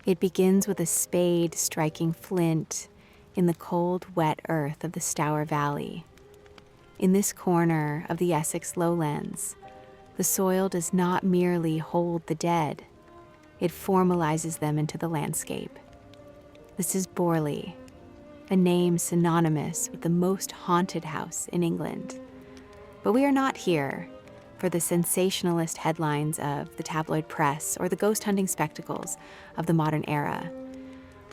It begins with a spade striking flint in the cold, wet earth of the Stour Valley. In this corner of the Essex lowlands, the soil does not merely hold the dead, it formalizes them into the landscape. This is Borley, a name synonymous with the most haunted house in England. But we are not here for the sensationalist headlines of the tabloid press or the ghost hunting spectacles of the modern era.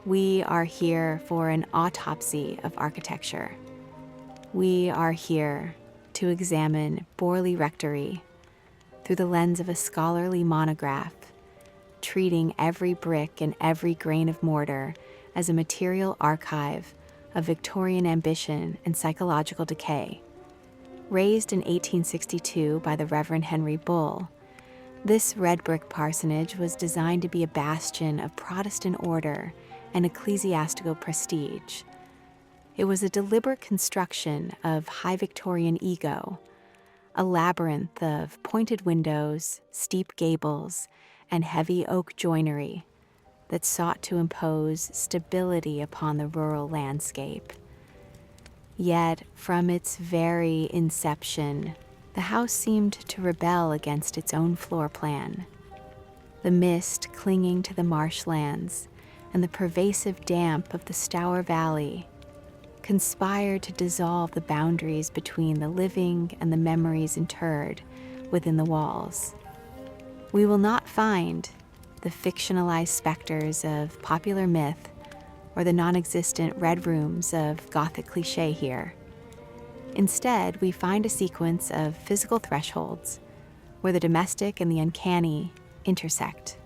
We are here for an autopsy of architecture. We are here to examine Borley Rectory through the lens of a scholarly monograph, treating every brick and every grain of mortar as a material archive of Victorian ambition and psychological decay. Raised in 1862 by the Reverend Henry Bull, this red-brick parsonage was designed to be a bastion of Protestant order and ecclesiastical prestige. It was a deliberate construction of high-Victorian ego, a labyrinth of pointed windows, steep gables, and heavy oak joinery that sought to impose stability upon the rural landscape. Yet, from its very inception, the house seemed to rebel against its own floor plan. The mist clinging to the marshlands and the pervasive damp of the Stour Valley conspired to dissolve the boundaries between the living and the memories interred within the walls. We will not find the fictionalized specters of popular myth or the non-existent red rooms of Gothic cliché here. Instead, we find a sequence of physical thresholds where the domestic and the uncanny intersect.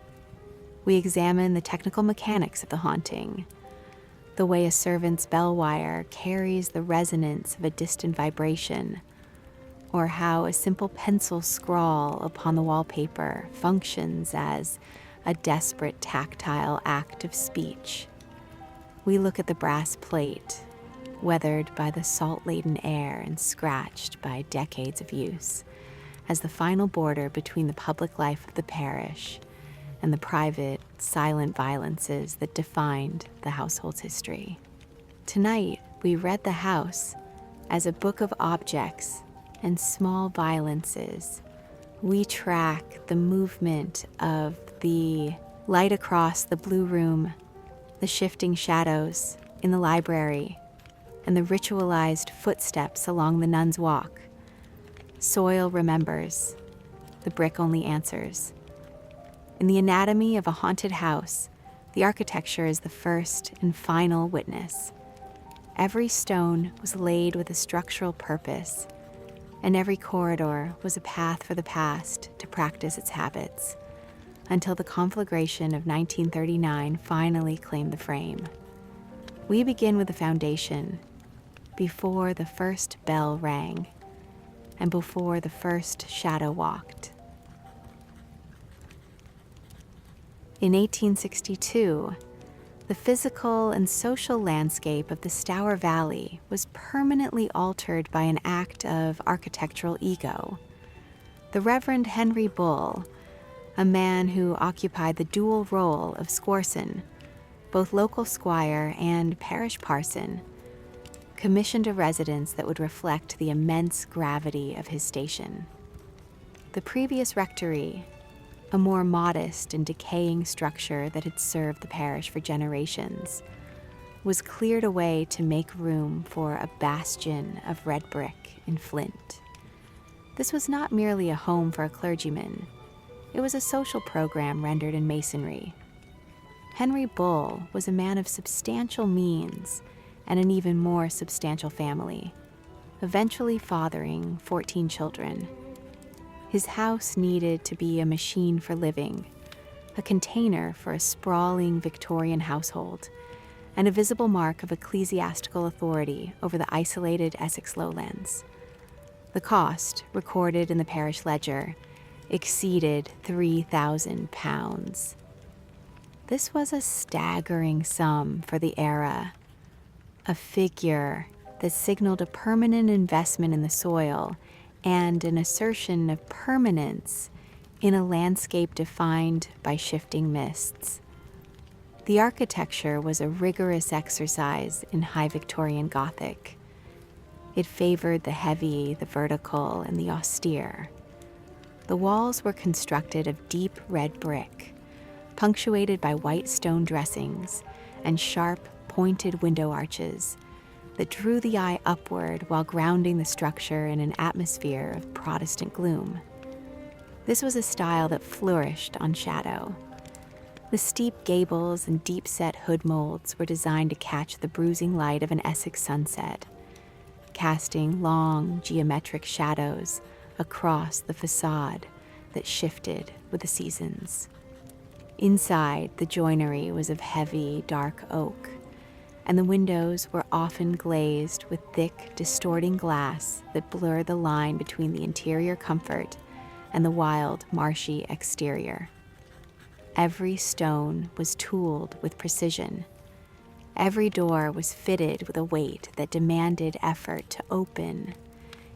We examine the technical mechanics of the haunting, the way a servant's bell wire carries the resonance of a distant vibration, or how a simple pencil scrawl upon the wallpaper functions as a desperate tactile act of speech. We look at the brass plate, weathered by the salt-laden air and scratched by decades of use, as the final border between the public life of the parish and the private, silent violences that defined the household's history. Tonight, we read the house as a book of objects and small violences. We track the movement of the light across the blue room, the shifting shadows in the library, and the ritualized footsteps along the nun's walk. Soil remembers, the brick only answers. In the anatomy of a haunted house, the architecture is the first and final witness. Every stone was laid with a structural purpose, and every corridor was a path for the past to practice its habits, until the conflagration of 1939 finally claimed the frame. We begin with the foundation, before the first bell rang, and before the first shadow walked. In 1862, the physical and social landscape of the Stour Valley was permanently altered by an act of architectural ego. The Reverend Henry Bull, a man who occupied the dual role of squarson, both local squire and parish parson, commissioned a residence that would reflect the immense gravity of his station. The previous rectory, a more modest and decaying structure that had served the parish for generations, was cleared away to make room for a bastion of red brick in flint. This was not merely a home for a clergyman. It was a social program rendered in masonry. Henry Bull was a man of substantial means and an even more substantial family, eventually fathering 14 children. His house needed to be a machine for living, a container for a sprawling Victorian household, and a visible mark of ecclesiastical authority over the isolated Essex lowlands. The cost, recorded in the parish ledger, exceeded £3,000. This was a staggering sum for the era, a figure that signaled a permanent investment in the soil and an assertion of permanence in a landscape defined by shifting mists. The architecture was a rigorous exercise in high-Victorian Gothic. It favored the heavy, the vertical, and the austere. The walls were constructed of deep red brick, punctuated by white stone dressings and sharp, pointed window arches that drew the eye upward while grounding the structure in an atmosphere of Protestant gloom. This was a style that flourished on shadow. The steep gables and deep-set hood molds were designed to catch the bruising light of an Essex sunset, casting long, geometric shadows across the facade that shifted with the seasons. Inside, the joinery was of heavy, dark oak, and the windows were often glazed with thick, distorting glass that blurred the line between the interior comfort and the wild, marshy exterior. Every stone was tooled with precision. Every door was fitted with a weight that demanded effort to open,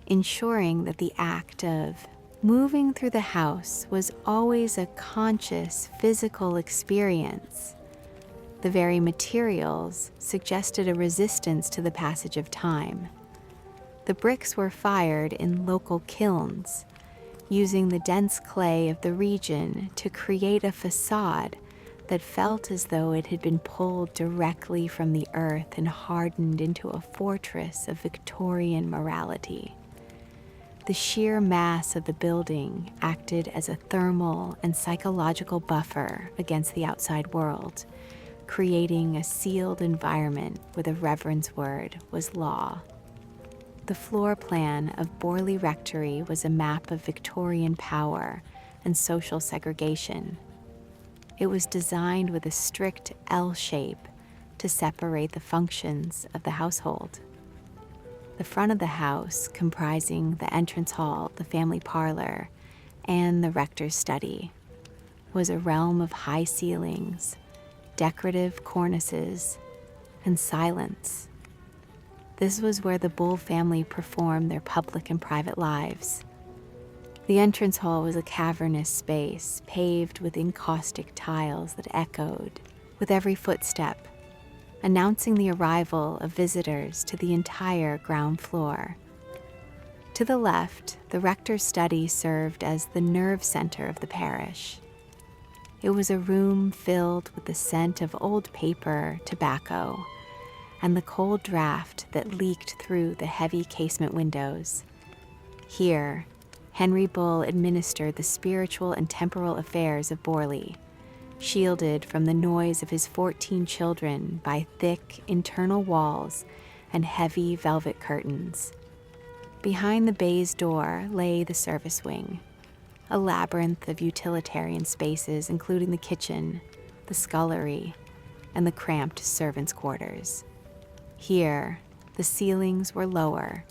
ensuring that the act of moving through the house was always a conscious, physical experience. The very materials suggested a resistance to the passage of time. The bricks were fired in local kilns, using the dense clay of the region to create a facade that felt as though it had been pulled directly from the earth and hardened into a fortress of Victorian morality. The sheer mass of the building acted as a thermal and psychological buffer against the outside world, creating a sealed environment where the reverence word was law. The floor plan of Borley Rectory was a map of Victorian power and social segregation. It was designed with a strict L shape to separate the functions of the household. The front of the house, comprising the entrance hall, the family parlor, and the rector's study, was a realm of high ceilings, decorative cornices, and silence. This was where the Bull family performed their public and private lives. The entrance hall was a cavernous space paved with encaustic tiles that echoed with every footstep, announcing the arrival of visitors to the entire ground floor. To the left, the rector's study served as the nerve center of the parish. It was a room filled with the scent of old paper, tobacco, and the cold draft that leaked through the heavy casement windows. Here, Henry Bull administered the spiritual and temporal affairs of Borley, shielded from the noise of his 14 children by thick internal walls and heavy velvet curtains. Behind the baize door lay the service wing, a labyrinth of utilitarian spaces including the kitchen, the scullery, and the cramped servants' quarters. Here, the ceilings were lower,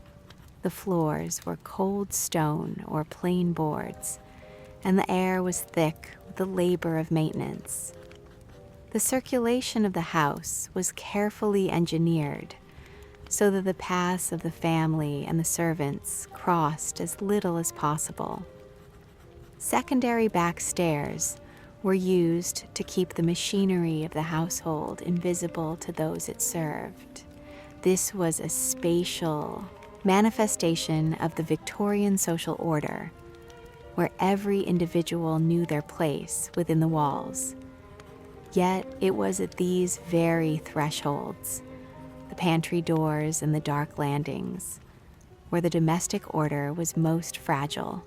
the floors were cold stone or plain boards, and the air was thick with the labor of maintenance. The circulation of the house was carefully engineered so that the paths of the family and the servants crossed as little as possible. Secondary back stairs were used to keep the machinery of the household invisible to those it served. This was a spatial manifestation of the Victorian social order, where every individual knew their place within the walls. Yet it was at these very thresholds, the pantry doors and the dark landings, where the domestic order was most fragile.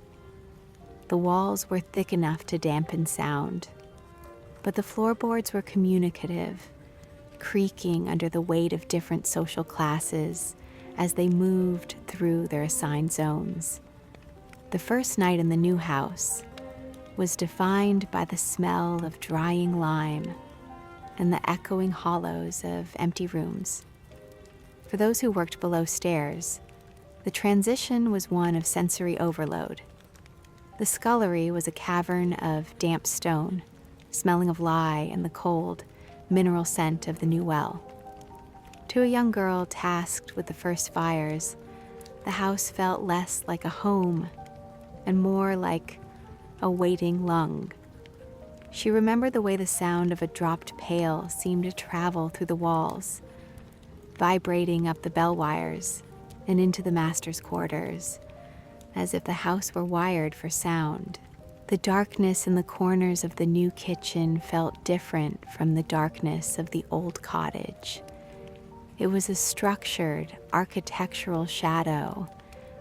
The walls were thick enough to dampen sound, but the floorboards were communicative, creaking under the weight of different social classes as they moved through their assigned zones. The first night in the new house was defined by the smell of drying lime and the echoing hollows of empty rooms. For those who worked below stairs, the transition was one of sensory overload. The scullery was a cavern of damp stone, smelling of lye and the cold, mineral scent of the new well. To a young girl tasked with the first fires, the house felt less like a home and more like a waiting lung. She remembered the way the sound of a dropped pail seemed to travel through the walls, vibrating up the bell wires and into the master's quarters, as if the house were wired for sound. The darkness in the corners of the new kitchen felt different from the darkness of the old cottage. It was a structured, architectural shadow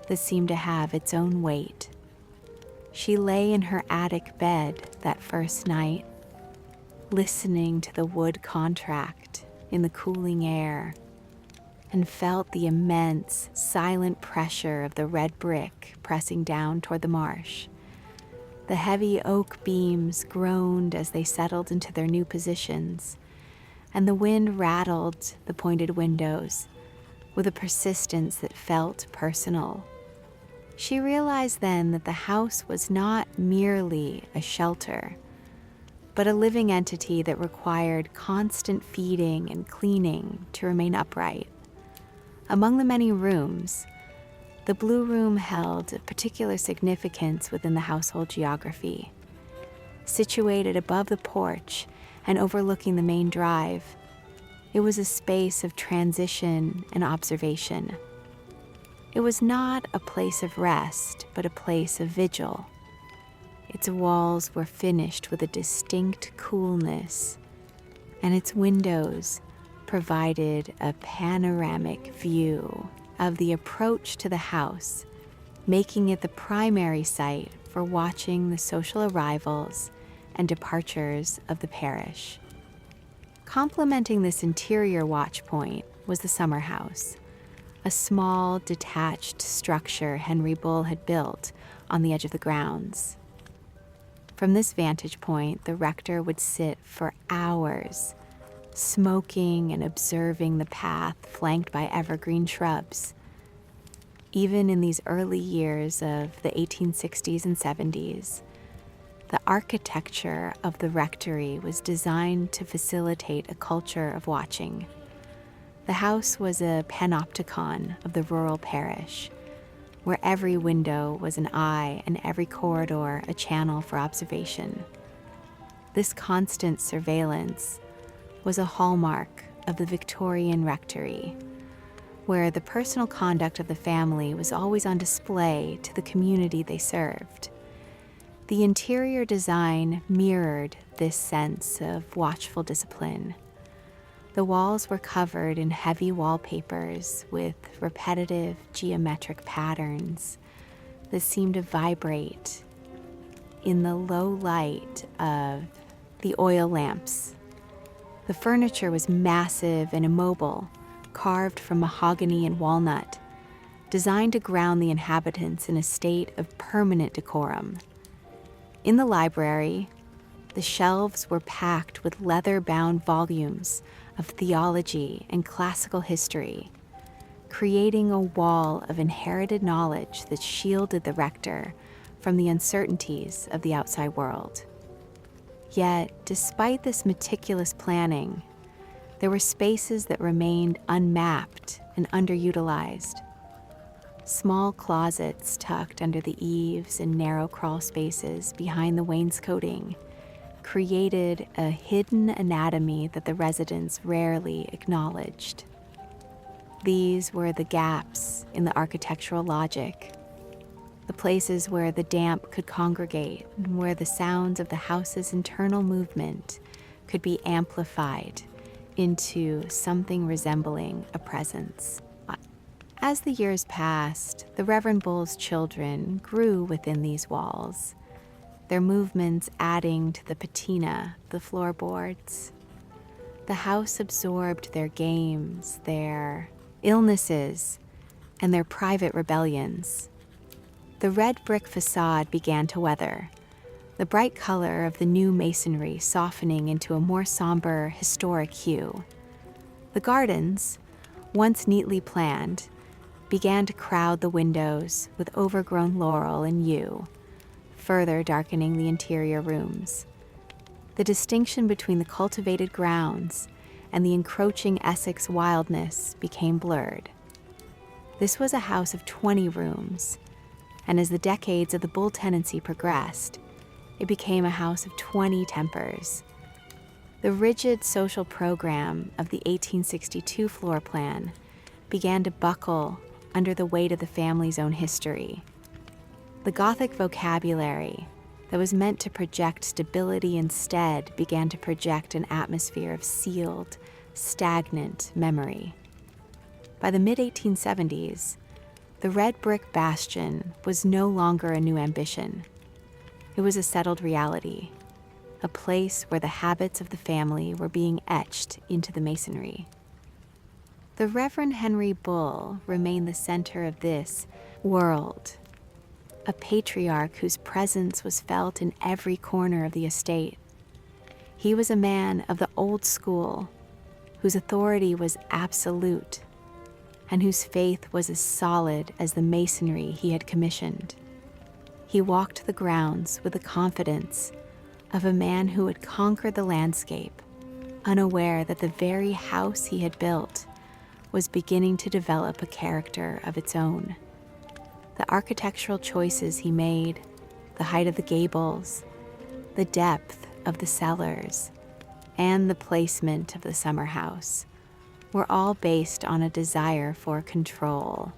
that seemed to have its own weight. She lay in her attic bed that first night, listening to the wood contract in the cooling air, and felt the immense, silent pressure of the red brick pressing down toward the marsh. The heavy oak beams groaned as they settled into their new positions, and the wind rattled the pointed windows with a persistence that felt personal. She realized then that the house was not merely a shelter, but a living entity that required constant feeding and cleaning to remain upright. Among the many rooms, the blue room held a particular significance within the household geography. Situated above the porch and overlooking the main drive, it was a space of transition and observation. It was not a place of rest, but a place of vigil. Its walls were finished with a distinct coolness, and its windows provided a panoramic view of the approach to the house, making it the primary site for watching the social arrivals and departures of the parish. Complementing this interior watch point was the summer house, a small, detached structure Henry Bull had built on the edge of the grounds. From this vantage point, the rector would sit for hours, smoking and observing the path flanked by evergreen shrubs. Even in these early years of the 1860s and 70s, the architecture of the rectory was designed to facilitate a culture of watching. The house was a panopticon of the rural parish, where every window was an eye and every corridor a channel for observation. This constant surveillance was a hallmark of the Victorian rectory, where the personal conduct of the family was always on display to the community they served. The interior design mirrored this sense of watchful discipline. The walls were covered in heavy wallpapers with repetitive geometric patterns that seemed to vibrate in the low light of the oil lamps. The furniture was massive and immobile, carved from mahogany and walnut, designed to ground the inhabitants in a state of permanent decorum. In the library, the shelves were packed with leather-bound volumes of theology and classical history, creating a wall of inherited knowledge that shielded the rector from the uncertainties of the outside world. Yet, despite this meticulous planning, there were spaces that remained unmapped and underutilized. Small closets tucked under the eaves and narrow crawl spaces behind the wainscoting created a hidden anatomy that the residents rarely acknowledged. These were the gaps in the architectural logic, the places where the damp could congregate and where the sounds of the house's internal movement could be amplified into something resembling a presence. As the years passed, the Reverend Bull's children grew within these walls, their movements adding to the patina of the floorboards. The house absorbed their games, their illnesses, and their private rebellions. The red brick facade began to weather, the bright color of the new masonry softening into a more somber, historic hue. The gardens, once neatly planned, began to crowd the windows with overgrown laurel and yew, further darkening the interior rooms. The distinction between the cultivated grounds and the encroaching Essex wildness became blurred. This was a house of 20 rooms, and as the decades of the Bull tenancy progressed, it became a house of 20 tempers. The rigid social program of the 1862 floor plan began to buckle under the weight of the family's own history. The Gothic vocabulary that was meant to project stability instead began to project an atmosphere of sealed, stagnant memory. By the mid-1870s, the Red-Brick Bastion was no longer a new ambition. It was a settled reality, a place where the habits of the family were being etched into the masonry. The Reverend Henry Bull remained the center of this world, a patriarch whose presence was felt in every corner of the estate. He was a man of the old school, whose authority was absolute, and whose faith was as solid as the masonry he had commissioned. He walked the grounds with the confidence of a man who had conquered the landscape, unaware that the very house he had built was beginning to develop a character of its own. The architectural choices he made, the height of the gables, the depth of the cellars, and the placement of the summer house were all based on a desire for control.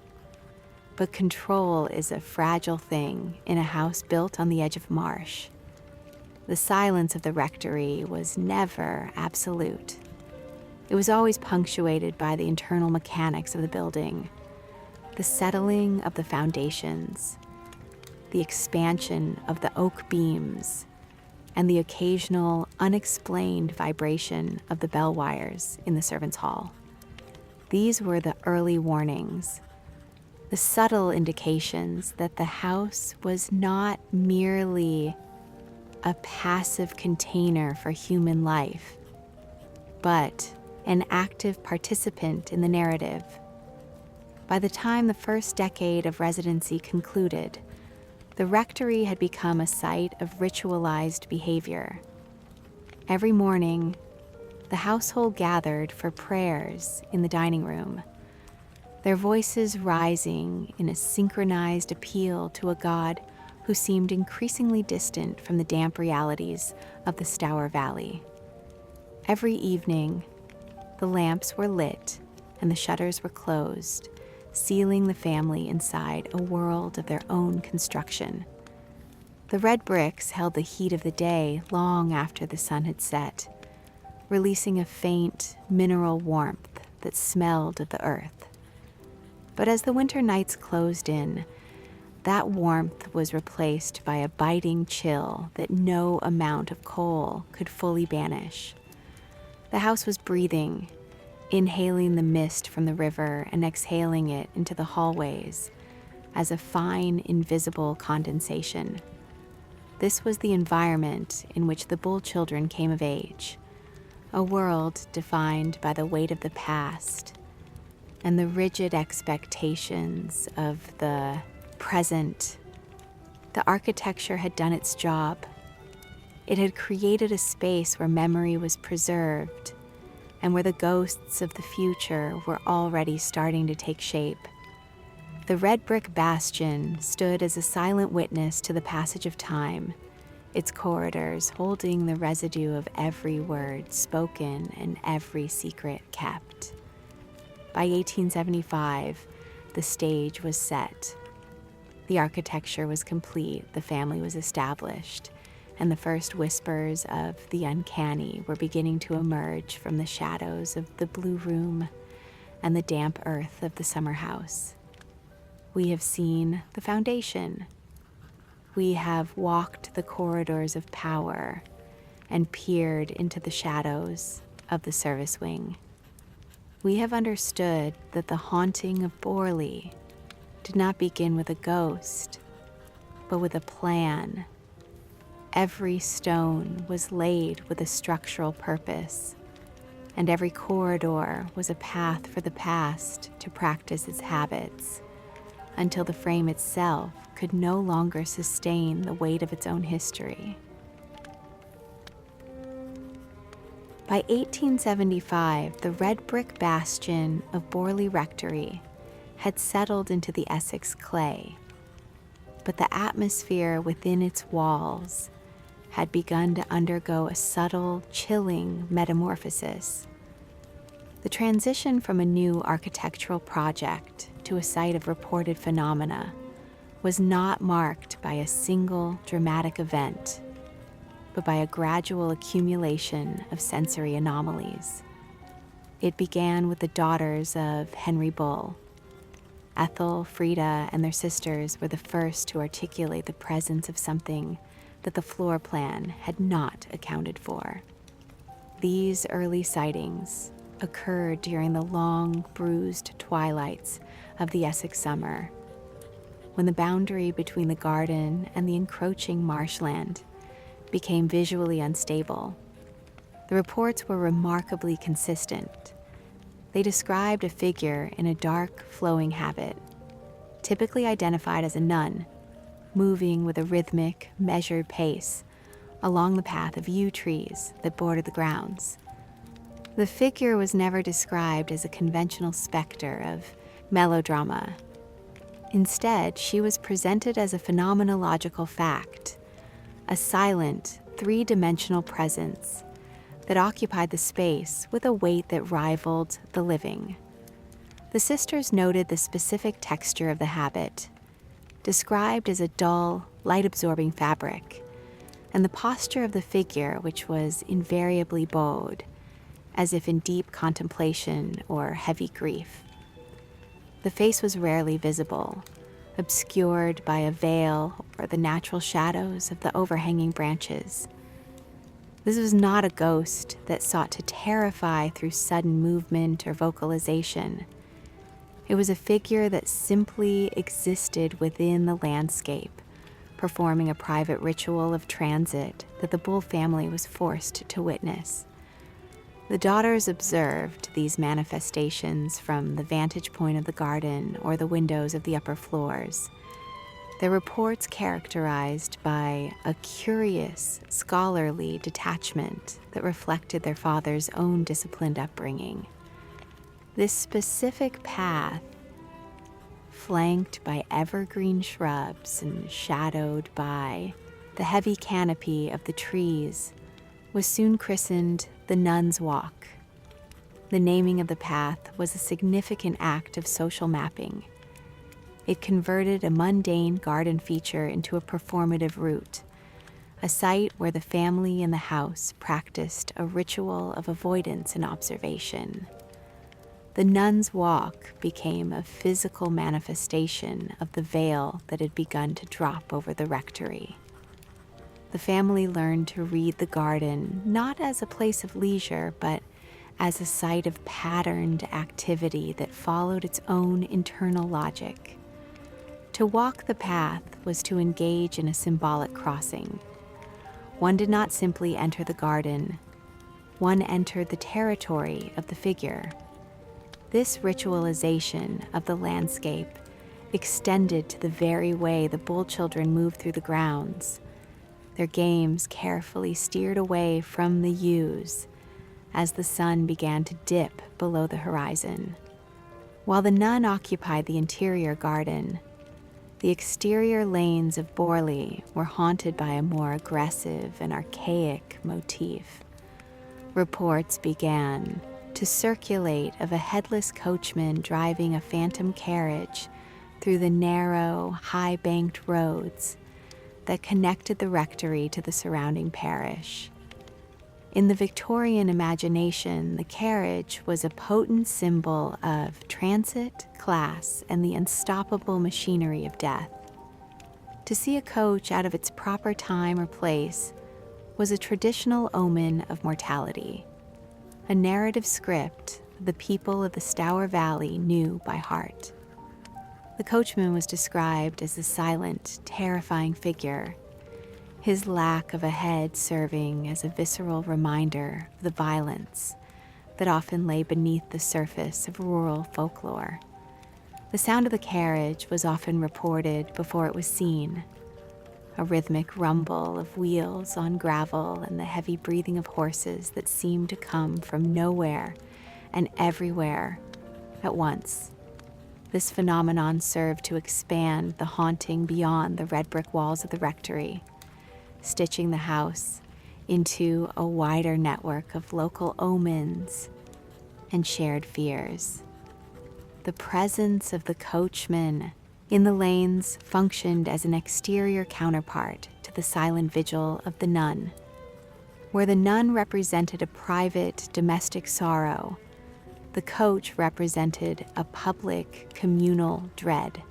But control is a fragile thing in a house built on the edge of marsh. The silence of the rectory was never absolute. It was always punctuated by the internal mechanics of the building, the settling of the foundations, the expansion of the oak beams, and the occasional unexplained vibration of the bell wires in the servants' hall. These were the early warnings, the subtle indications that the house was not merely a passive container for human life, but an active participant in the narrative. By the time the first decade of residency concluded, the rectory had become a site of ritualized behavior. Every morning, the household gathered for prayers in the dining room, their voices rising in a synchronized appeal to a God who seemed increasingly distant from the damp realities of the Stour Valley. Every evening, the lamps were lit and the shutters were closed, sealing the family inside a world of their own construction. The red bricks held the heat of the day long after the sun had set, releasing a faint mineral warmth that smelled of the earth. But as the winter nights closed in, that warmth was replaced by a biting chill that no amount of coal could fully banish. The house was breathing, inhaling the mist from the river and exhaling it into the hallways as a fine, invisible condensation. This was the environment in which the Bull children came of age, a world defined by the weight of the past and the rigid expectations of the present. The architecture had done its job. It had created a space where memory was preserved and where the ghosts of the future were already starting to take shape. The Red-Brick Bastion stood as a silent witness to the passage of time, its corridors holding the residue of every word spoken and every secret kept. By 1875, the stage was set. The architecture was complete, the family was established, and the first whispers of the uncanny were beginning to emerge from the shadows of the blue room and the damp earth of the summer house. We have seen the foundation. We have walked the corridors of power and peered into the shadows of the service wing. We have understood that the haunting of Borley did not begin with a ghost, but with a plan. Every stone was laid with a structural purpose, and every corridor was a path for the past to practice its habits, until the frame itself could no longer sustain the weight of its own history. By 1875, the Red-Brick Bastion of Borley Rectory had settled into the Essex clay, but the atmosphere within its walls had begun to undergo a subtle, chilling metamorphosis. The transition from a new architectural project to a site of reported phenomena was not marked by a single dramatic event, but by a gradual accumulation of sensory anomalies. It began with the daughters of Henry Bull. Ethel, Frida, and their sisters were the first to articulate the presence of something that the floor plan had not accounted for. These early sightings occurred during the long, bruised twilights of the Essex summer, when the boundary between the garden and the encroaching marshland became visually unstable. The reports were remarkably consistent. They described a figure in a dark, flowing habit, typically identified as a nun, moving with a rhythmic, measured pace along the path of yew trees that bordered the grounds. The figure was never described as a conventional specter of melodrama. Instead, she was presented as a phenomenological fact, a silent, three-dimensional presence that occupied the space with a weight that rivaled the living. The sisters noted the specific texture of the habit, described as a dull, light-absorbing fabric, and the posture of the figure, which was invariably bowed, as if in deep contemplation or heavy grief. The face was rarely visible, obscured by a veil or the natural shadows of the overhanging branches. This was not a ghost that sought to terrify through sudden movement or vocalization. It was a figure that simply existed within the landscape, performing a private ritual of transit that the Bull family was forced to witness. The daughters observed these manifestations from the vantage point of the garden or the windows of the upper floors, their reports characterized by a curious, scholarly detachment that reflected their father's own disciplined upbringing. This specific path, flanked by evergreen shrubs and shadowed by the heavy canopy of the trees, was soon christened the Nun's Walk. The naming of the path was a significant act of social mapping. It converted a mundane garden feature into a performative route, a site where the family and the house practiced a ritual of avoidance and observation. The Nun's Walk became a physical manifestation of the veil that had begun to drop over the rectory. The family learned to read the garden not as a place of leisure, but as a site of patterned activity that followed its own internal logic. To walk the path was to engage in a symbolic crossing. One did not simply enter the garden. One entered the territory of the figure. This ritualization of the landscape extended to the very way the Bull children moved through the grounds, their games carefully steered away from the yews as the sun began to dip below the horizon. While the nun occupied the interior garden, the exterior lanes of Borley were haunted by a more aggressive and archaic motif. Reports began to circulate of a headless coachman driving a phantom carriage through the narrow, high-banked roads that connected the rectory to the surrounding parish. In the Victorian imagination, the carriage was a potent symbol of transit, class, and the unstoppable machinery of death. To see a coach out of its proper time or place was a traditional omen of mortality, a narrative script the people of the Stour Valley knew by heart. The coachman was described as a silent, terrifying figure, his lack of a head serving as a visceral reminder of the violence that often lay beneath the surface of rural folklore. The sound of the carriage was often reported before it was seen, a rhythmic rumble of wheels on gravel and the heavy breathing of horses that seemed to come from nowhere and everywhere at once. This phenomenon served to expand the haunting beyond the red brick walls of the rectory, stitching the house into a wider network of local omens and shared fears. The presence of the coachman in the lanes functioned as an exterior counterpart to the silent vigil of the nun. Where the nun represented a private domestic sorrow, the coach represented a public communal dread.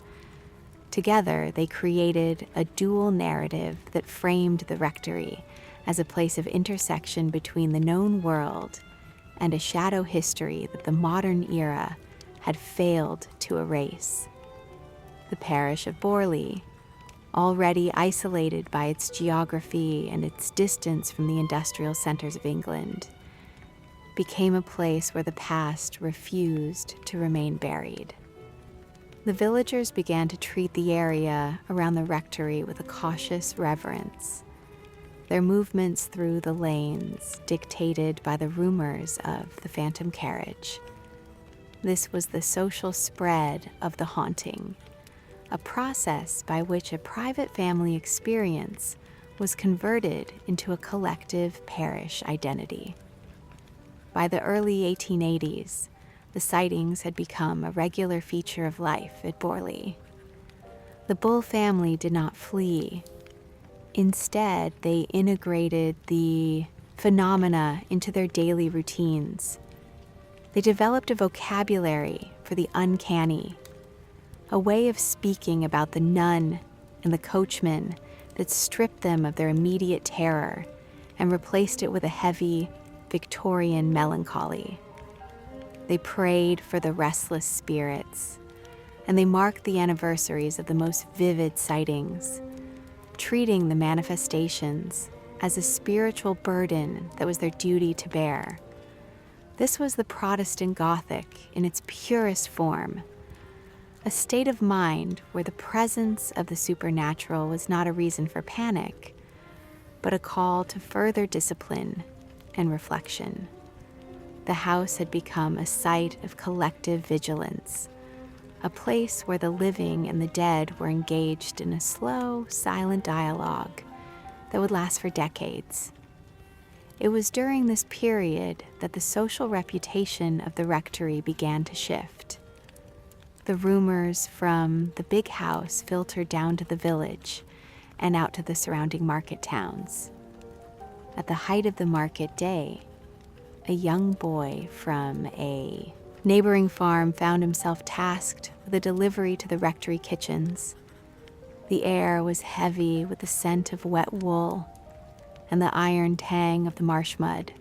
Together, they created a dual narrative that framed the rectory as a place of intersection between the known world and a shadow history that the modern era had failed to erase. The parish of Borley, already isolated by its geography and its distance from the industrial centers of England, became a place where the past refused to remain buried. The villagers began to treat the area around the rectory with a cautious reverence, their movements through the lanes dictated by the rumors of the phantom carriage. This was the social spread of the haunting, a process by which a private family experience was converted into a collective parish identity. By the early 1880s, the sightings had become a regular feature of life at Borley. The Bull family did not flee. Instead, they integrated the phenomena into their daily routines. They developed a vocabulary for the uncanny, a way of speaking about the nun and the coachman that stripped them of their immediate terror and replaced it with a heavy Victorian melancholy. They prayed for the restless spirits, and they marked the anniversaries of the most vivid sightings, treating the manifestations as a spiritual burden that was their duty to bear. This was the Protestant Gothic in its purest form, a state of mind where the presence of the supernatural was not a reason for panic, but a call to further discipline and reflection. The house had become a site of collective vigilance, a place where the living and the dead were engaged in a slow, silent dialogue that would last for decades. It was during this period that the social reputation of the rectory began to shift. The rumors from the big house filtered down to the village and out to the surrounding market towns. At the height of the market day, a young boy from a neighboring farm found himself tasked with a delivery to the rectory kitchens. The air was heavy with the scent of wet wool and the iron tang of the marsh mud.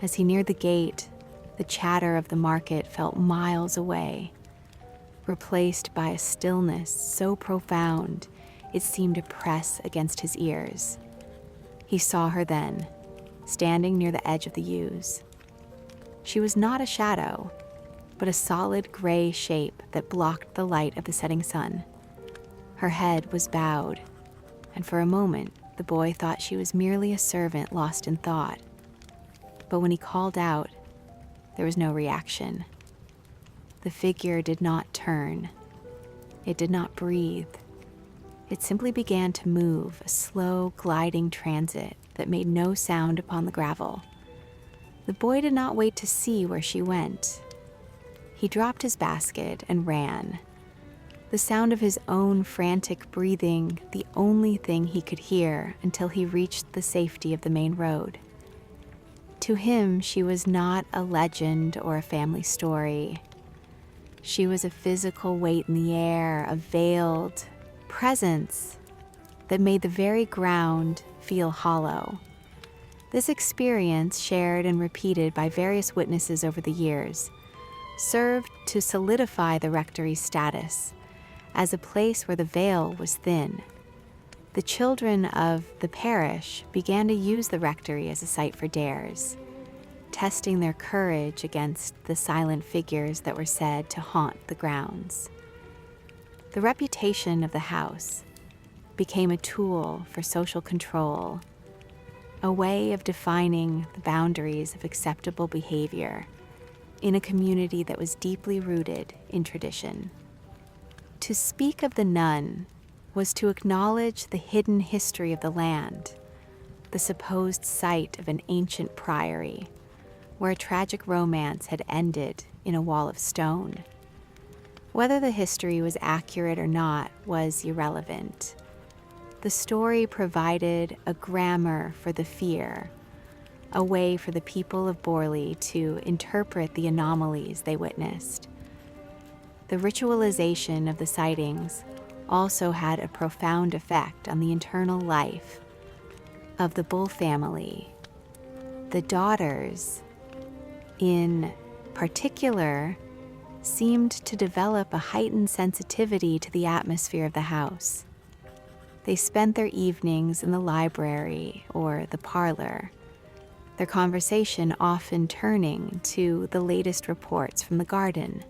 As he neared the gate, the chatter of the market felt miles away, replaced by a stillness so profound it seemed to press against his ears. He saw her then, standing near the edge of the yews. She was not a shadow, but a solid gray shape that blocked the light of the setting sun. Her head was bowed, and for a moment the boy thought she was merely a servant lost in thought. But when he called out, there was no reaction. The figure did not turn. It did not breathe. It simply began to move, a slow, gliding transit that made no sound upon the gravel. The boy did not wait to see where she went. He dropped his basket and ran, the sound of his own frantic breathing the only thing he could hear until he reached the safety of the main road. To him, she was not a legend or a family story. She was a physical weight in the air, a veiled presence that made the very ground feel hollow. This experience, shared and repeated by various witnesses over the years, served to solidify the rectory's status as a place where the veil was thin. The children of the parish began to use the rectory as a site for dares, testing their courage against the silent figures that were said to haunt the grounds. The reputation of the house became a tool for social control, a way of defining the boundaries of acceptable behavior in a community that was deeply rooted in tradition. To speak of the nun was to acknowledge the hidden history of the land, the supposed site of an ancient priory, where a tragic romance had ended in a wall of stone. Whether the history was accurate or not was irrelevant. The story provided a grammar for the fear, a way for the people of Borley to interpret the anomalies they witnessed. The ritualization of the sightings also had a profound effect on the internal life of the Bull family. The daughters, in particular, seemed to develop a heightened sensitivity to the atmosphere of the house. They spent their evenings in the library or the parlor, their conversation often turning to the latest reports from the garden.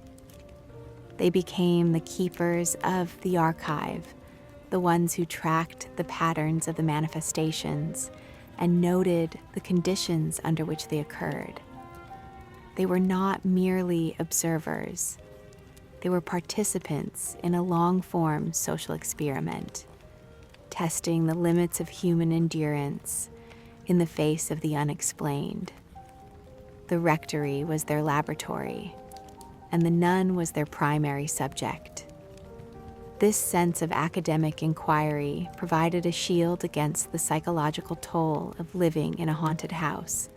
They became the keepers of the archive, the ones who tracked the patterns of the manifestations and noted the conditions under which they occurred. They were not merely observers. They were participants in a long-form social experiment, testing the limits of human endurance in the face of the unexplained. The rectory was their laboratory, and the nun was their primary subject. This sense of academic inquiry provided a shield against the psychological toll of living in a haunted house,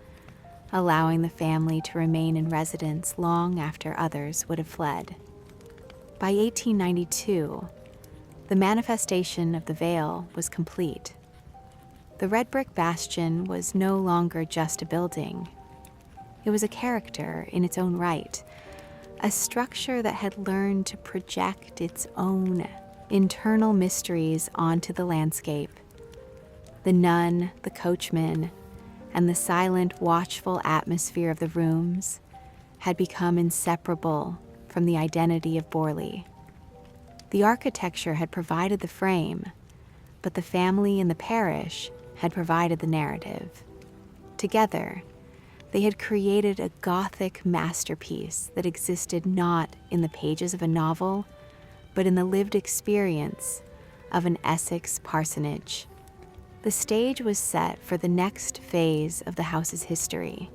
allowing the family to remain in residence long after others would have fled. By 1892, the manifestation of the veil was complete. The Red-Brick Bastion was no longer just a building. It was a character in its own right, a structure that had learned to project its own internal mysteries onto the landscape. The nun, the coachman, and the silent, watchful atmosphere of the rooms had become inseparable from the identity of Borley. The architecture had provided the frame, but the family and the parish had provided the narrative. Together, they had created a Gothic masterpiece that existed not in the pages of a novel, but in the lived experience of an Essex parsonage. The stage was set for the next phase of the house's history,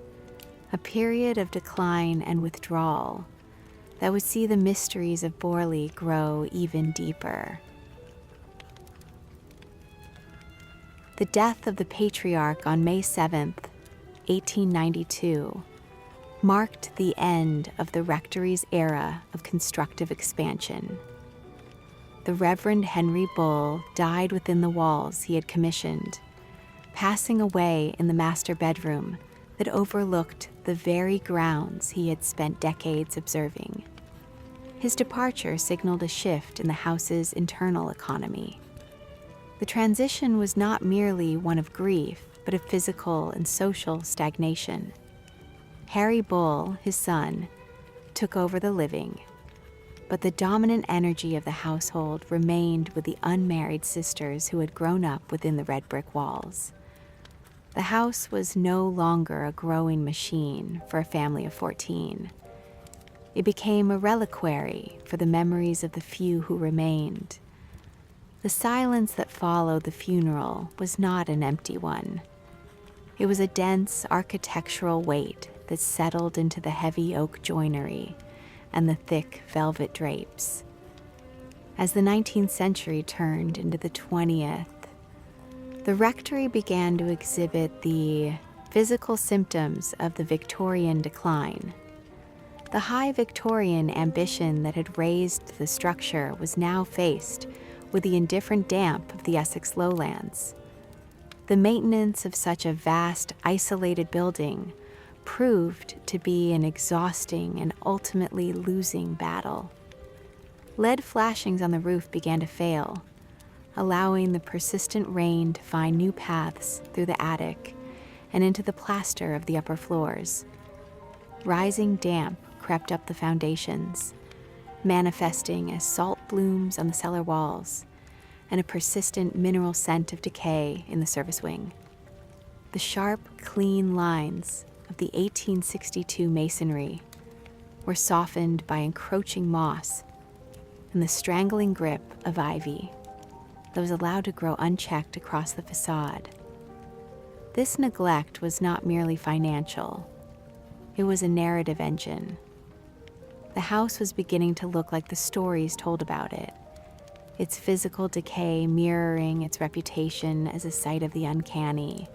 a period of decline and withdrawal that would see the mysteries of Borley grow even deeper. The death of the patriarch on May 7th, 1892, marked the end of the rectory's era of constructive expansion. The Reverend Henry Bull died within the walls he had commissioned, passing away in the master bedroom that overlooked the very grounds he had spent decades observing. His departure signaled a shift in the house's internal economy. The transition was not merely one of grief, but of physical and social stagnation. Harry Bull, his son, took over the living, but the dominant energy of the household remained with the unmarried sisters who had grown up within the red brick walls. The house was no longer a growing machine for a family of 14. It became a reliquary for the memories of the few who remained. The silence that followed the funeral was not an empty one. It was a dense architectural weight that settled into the heavy oak joinery and the thick velvet drapes. As the 19th century turned into the 20th, the rectory began to exhibit the physical symptoms of the Victorian decline. The high-Victorian ambition that had raised the structure was now faced with the indifferent damp of the Essex lowlands. The maintenance of such a vast, isolated building proved to be an exhausting and ultimately losing battle. Lead flashings on the roof began to fail, allowing the persistent rain to find new paths through the attic and into the plaster of the upper floors. Rising damp crept up the foundations, manifesting as salt blooms on the cellar walls and a persistent mineral scent of decay in the service wing. The sharp, clean lines of the 1862 masonry were softened by encroaching moss and the strangling grip of ivy. that was allowed to grow unchecked across the facade. This neglect was not merely financial. It was a narrative engine. The house was beginning to look like the stories told about it, its physical decay mirroring its reputation as a site of the uncanny.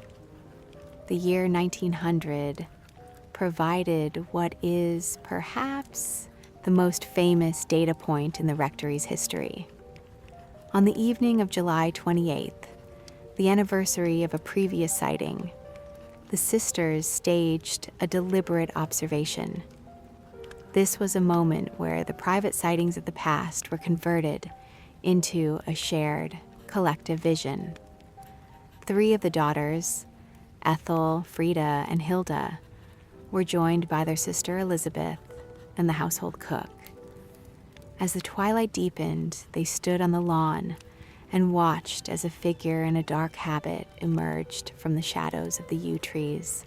The year 1900 provided what is perhaps the most famous data point in the rectory's history. On the evening of July 28th, the anniversary of a previous sighting, the sisters staged a deliberate observation. This was a moment where the private sightings of the past were converted into a shared, collective vision. 3 of the daughters, Ethel, Frida, and Hilda, were joined by their sister Elizabeth and the household cook. As the twilight deepened, they stood on the lawn and watched as a figure in a dark habit emerged from the shadows of the yew trees.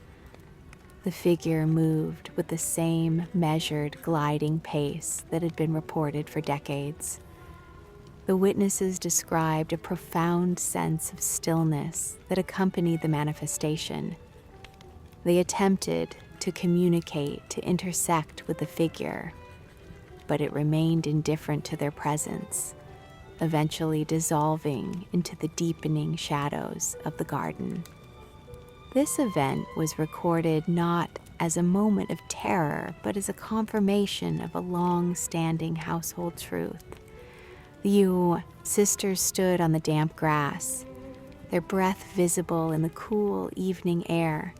The figure moved with the same measured, gliding pace that had been reported for decades. The witnesses described a profound sense of stillness that accompanied the manifestation. They attempted to communicate, to intersect with the figure, but it remained indifferent to their presence, eventually dissolving into the deepening shadows of the garden. This event was recorded not as a moment of terror, but as a confirmation of a long-standing household truth. The sisters stood on the damp grass, their breath visible in the cool evening air,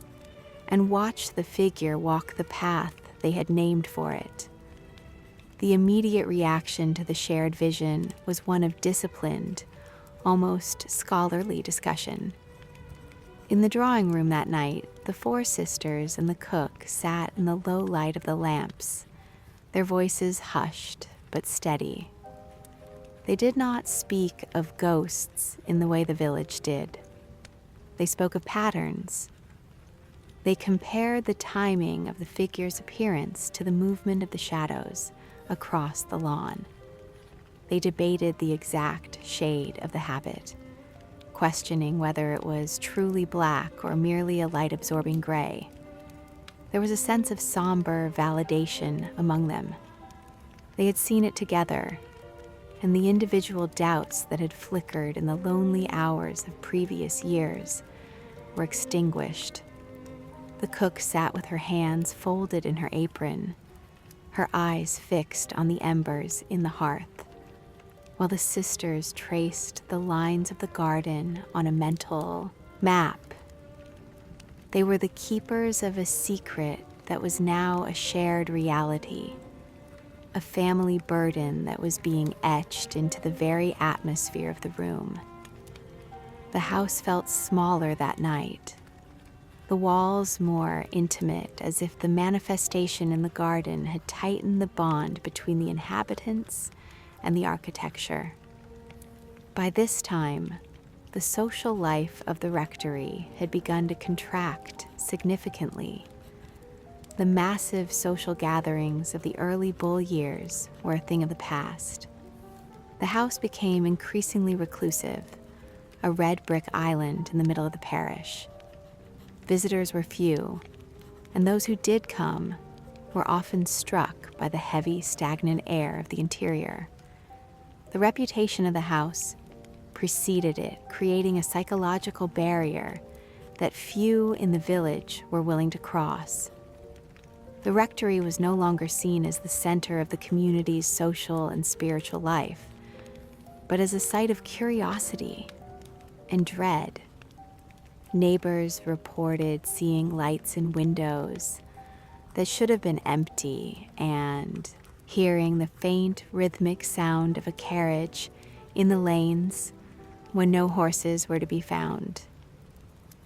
and watched the figure walk the path they had named for it. The immediate reaction to the shared vision was one of disciplined, almost scholarly discussion. In the drawing room that night, the 4 sisters and the cook sat in the low light of the lamps, their voices hushed but steady. They did not speak of ghosts in the way the village did. They spoke of patterns. They compared the timing of the figure's appearance to the movement of the shadows across the lawn. They debated the exact shade of the habit, questioning whether it was truly black or merely a light-absorbing gray. There was a sense of somber validation among them. They had seen it together, and the individual doubts that had flickered in the lonely hours of previous years were extinguished. The cook sat with her hands folded in her apron, her eyes fixed on the embers in the hearth, while the sisters traced the lines of the garden on a mental map. They were the keepers of a secret that was now a shared reality, a family burden that was being etched into the very atmosphere of the room. The house felt smaller that night, the walls more intimate, as if the manifestation in the garden had tightened the bond between the inhabitants and the architecture. By this time, the social life of the rectory had begun to contract significantly. The massive social gatherings of the early Bull years were a thing of the past. The house became increasingly reclusive, a red brick island in the middle of the parish. Visitors were few, and those who did come were often struck by the heavy, stagnant air of the interior. The reputation of the house preceded it, creating a psychological barrier that few in the village were willing to cross. The rectory was no longer seen as the center of the community's social and spiritual life, but as a site of curiosity and dread. Neighbors reported seeing lights in windows that should have been empty and hearing the faint rhythmic sound of a carriage in the lanes when no horses were to be found.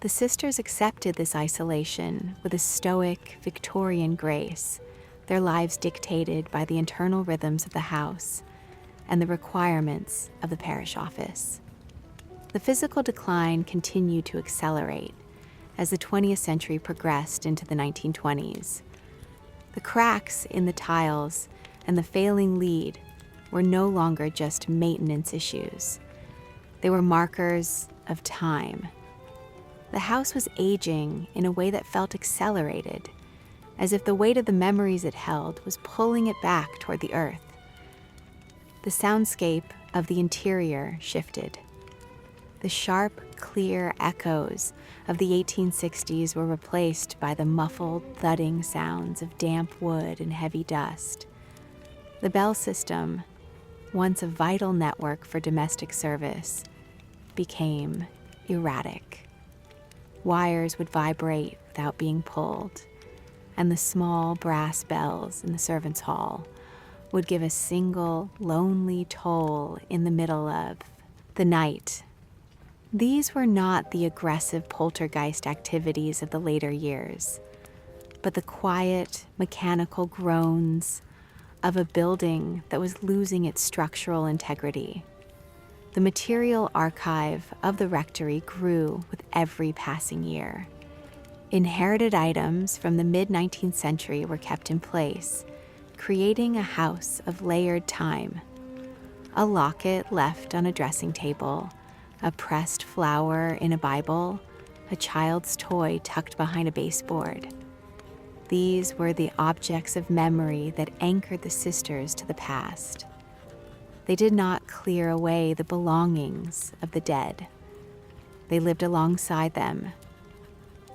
The sisters accepted this isolation with a stoic, Victorian grace, their lives dictated by the internal rhythms of the house and the requirements of the parish office. The physical decline continued to accelerate as the 20th century progressed into the 1920s. The cracks in the tiles and the failing lead were no longer just maintenance issues. They were markers of time. The house was aging in a way that felt accelerated, as if the weight of the memories it held was pulling it back toward the earth. The soundscape of the interior shifted. The sharp, clear echoes of the 1860s were replaced by the muffled, thudding sounds of damp wood and heavy dust. The bell system, once a vital network for domestic service, became erratic. Wires would vibrate without being pulled, and the small brass bells in the servants' hall would give a single, lonely toll in the middle of the night. These were not the aggressive poltergeist activities of the later years, but the quiet, mechanical groans of a building that was losing its structural integrity. The material archive of the rectory grew with every passing year. Inherited items from the mid-19th century were kept in place, creating a house of layered time. A locket left on a dressing table, a pressed flower in a Bible, a child's toy tucked behind a baseboard. These were the objects of memory that anchored the sisters to the past. They did not clear away the belongings of the dead. They lived alongside them.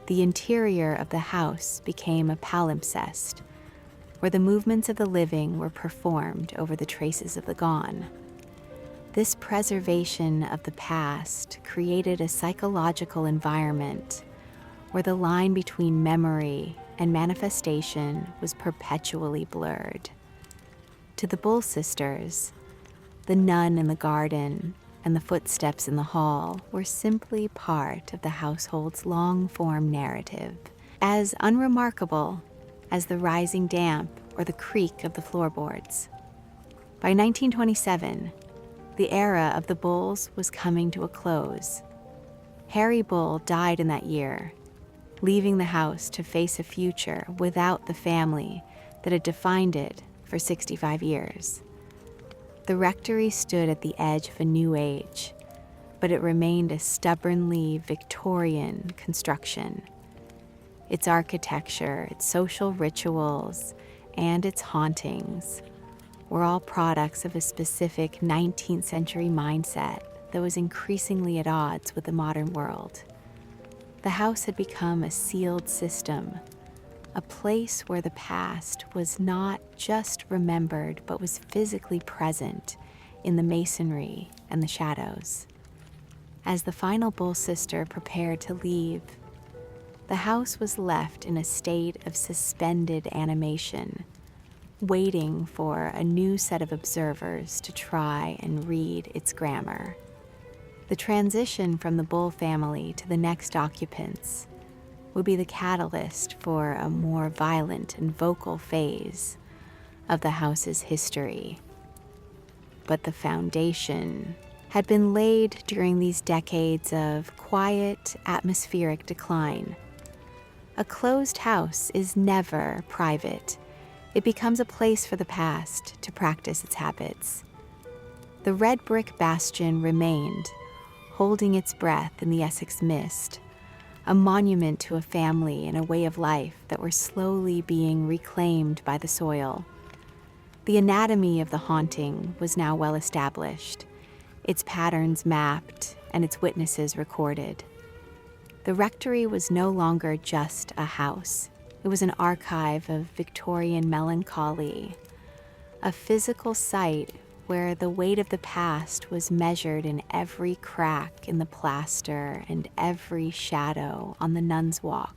The interior of the house became a palimpsest, where the movements of the living were performed over the traces of the gone. This preservation of the past created a psychological environment where the line between memory and manifestation was perpetually blurred. To the Bull sisters, the nun in the garden and the footsteps in the hall were simply part of the household's long-form narrative, as unremarkable as the rising damp or the creak of the floorboards. By 1927, the era of the Bulls was coming to a close. Harry Bull died in that year, leaving the house to face a future without the family that had defined it for 65 years. The rectory stood at the edge of a new age, but it remained a stubbornly Victorian construction. Its architecture, its social rituals, and its hauntings were all products of a specific 19th century mindset that was increasingly at odds with the modern world. The house had become a sealed system, a place where the past was not just remembered but was physically present in the masonry and the shadows. As the final Bull sister prepared to leave, the house was left in a state of suspended animation, waiting for a new set of observers to try and read its grammar. The transition from the Bull family to the next occupants would be the catalyst for a more violent and vocal phase of the house's history. But the foundation had been laid during these decades of quiet, atmospheric decline. A closed house is never private. It becomes a place for the past to practice its habits. The Red-Brick Bastion remained, holding its breath in the Essex mist, a monument to a family and a way of life that were slowly being reclaimed by the soil. The anatomy of the haunting was now well established, its patterns mapped and its witnesses recorded. The rectory was no longer just a house. It was an archive of Victorian melancholy, a physical site where the weight of the past was measured in every crack in the plaster and every shadow on the nun's walk.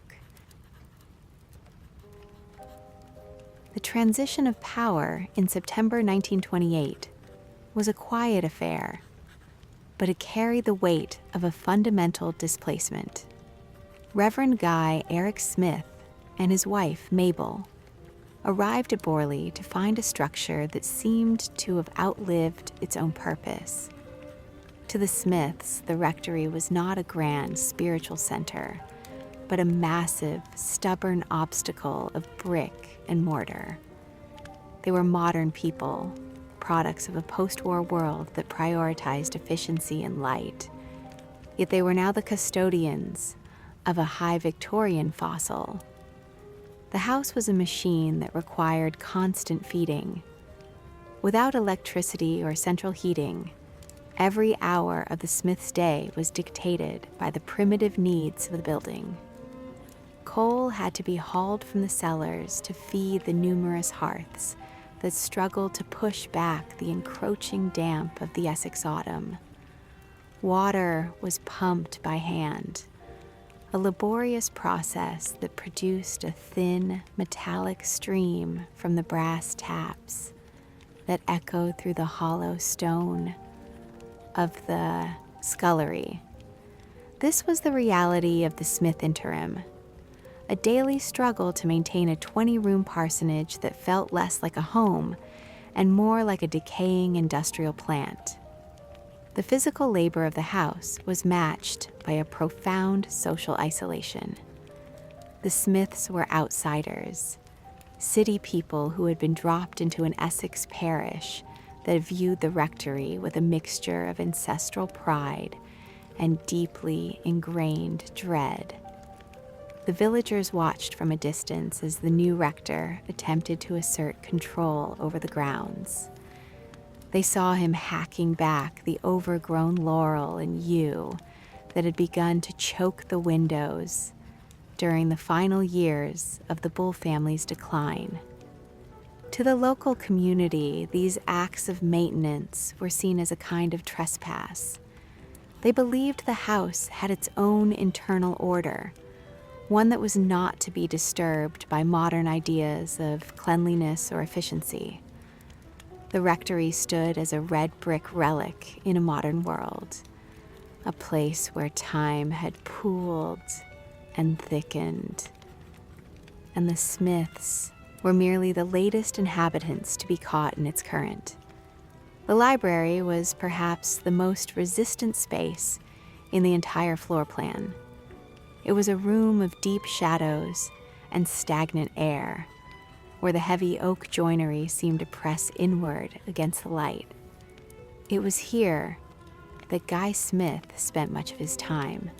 The transition of power in September 1928 was a quiet affair, but it carried the weight of a fundamental displacement. Reverend Guy Eric Smith and his wife, Mabel, arrived at Borley to find a structure that seemed to have outlived its own purpose. To the Smiths, the rectory was not a grand spiritual center, but a massive, stubborn obstacle of brick and mortar. They were modern people, products of a post-war world that prioritized efficiency and light. Yet they were now the custodians of a high-Victorian fossil. The house was a machine that required constant feeding. Without electricity or central heating, every hour of the smith's day was dictated by the primitive needs of the building. Coal had to be hauled from the cellars to feed the numerous hearths that struggled to push back the encroaching damp of the Essex autumn. Water was pumped by hand, a laborious process that produced a thin, metallic stream from the brass taps that echoed through the hollow stone of the scullery. This was the reality of the Smith Interim, a daily struggle to maintain a 20-room parsonage that felt less like a home and more like a decaying industrial plant. The physical labor of the house was matched by a profound social isolation. The Smiths were outsiders, city people who had been dropped into an Essex parish that viewed the rectory with a mixture of ancestral pride and deeply ingrained dread. The villagers watched from a distance as the new rector attempted to assert control over the grounds. They saw him hacking back the overgrown laurel and yew that had begun to choke the windows during the final years of the Bull family's decline. To the local community, these acts of maintenance were seen as a kind of trespass. They believed the house had its own internal order, one that was not to be disturbed by modern ideas of cleanliness or efficiency. The rectory stood as a red brick relic in a modern world, a place where time had pooled and thickened, and the Smiths were merely the latest inhabitants to be caught in its current. The library was perhaps the most resistant space in the entire floor plan. It was a room of deep shadows and stagnant air, where the heavy oak joinery seemed to press inward against the light. It was here that Guy Smith spent much of his time,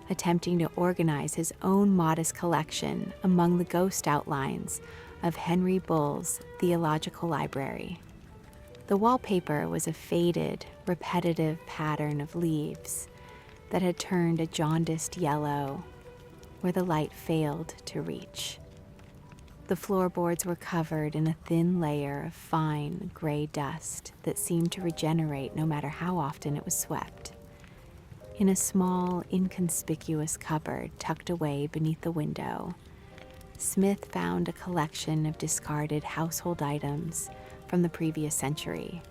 attempting to organize his own modest collection among the ghost outlines of Henry Bull's theological library. The wallpaper was a faded, repetitive pattern of leaves that had turned a jaundiced yellow where the light failed to reach. The floorboards were covered in a thin layer of fine gray dust that seemed to regenerate no matter how often it was swept. In a small, inconspicuous cupboard tucked away beneath the window, Smith found a collection of discarded household items from the previous century.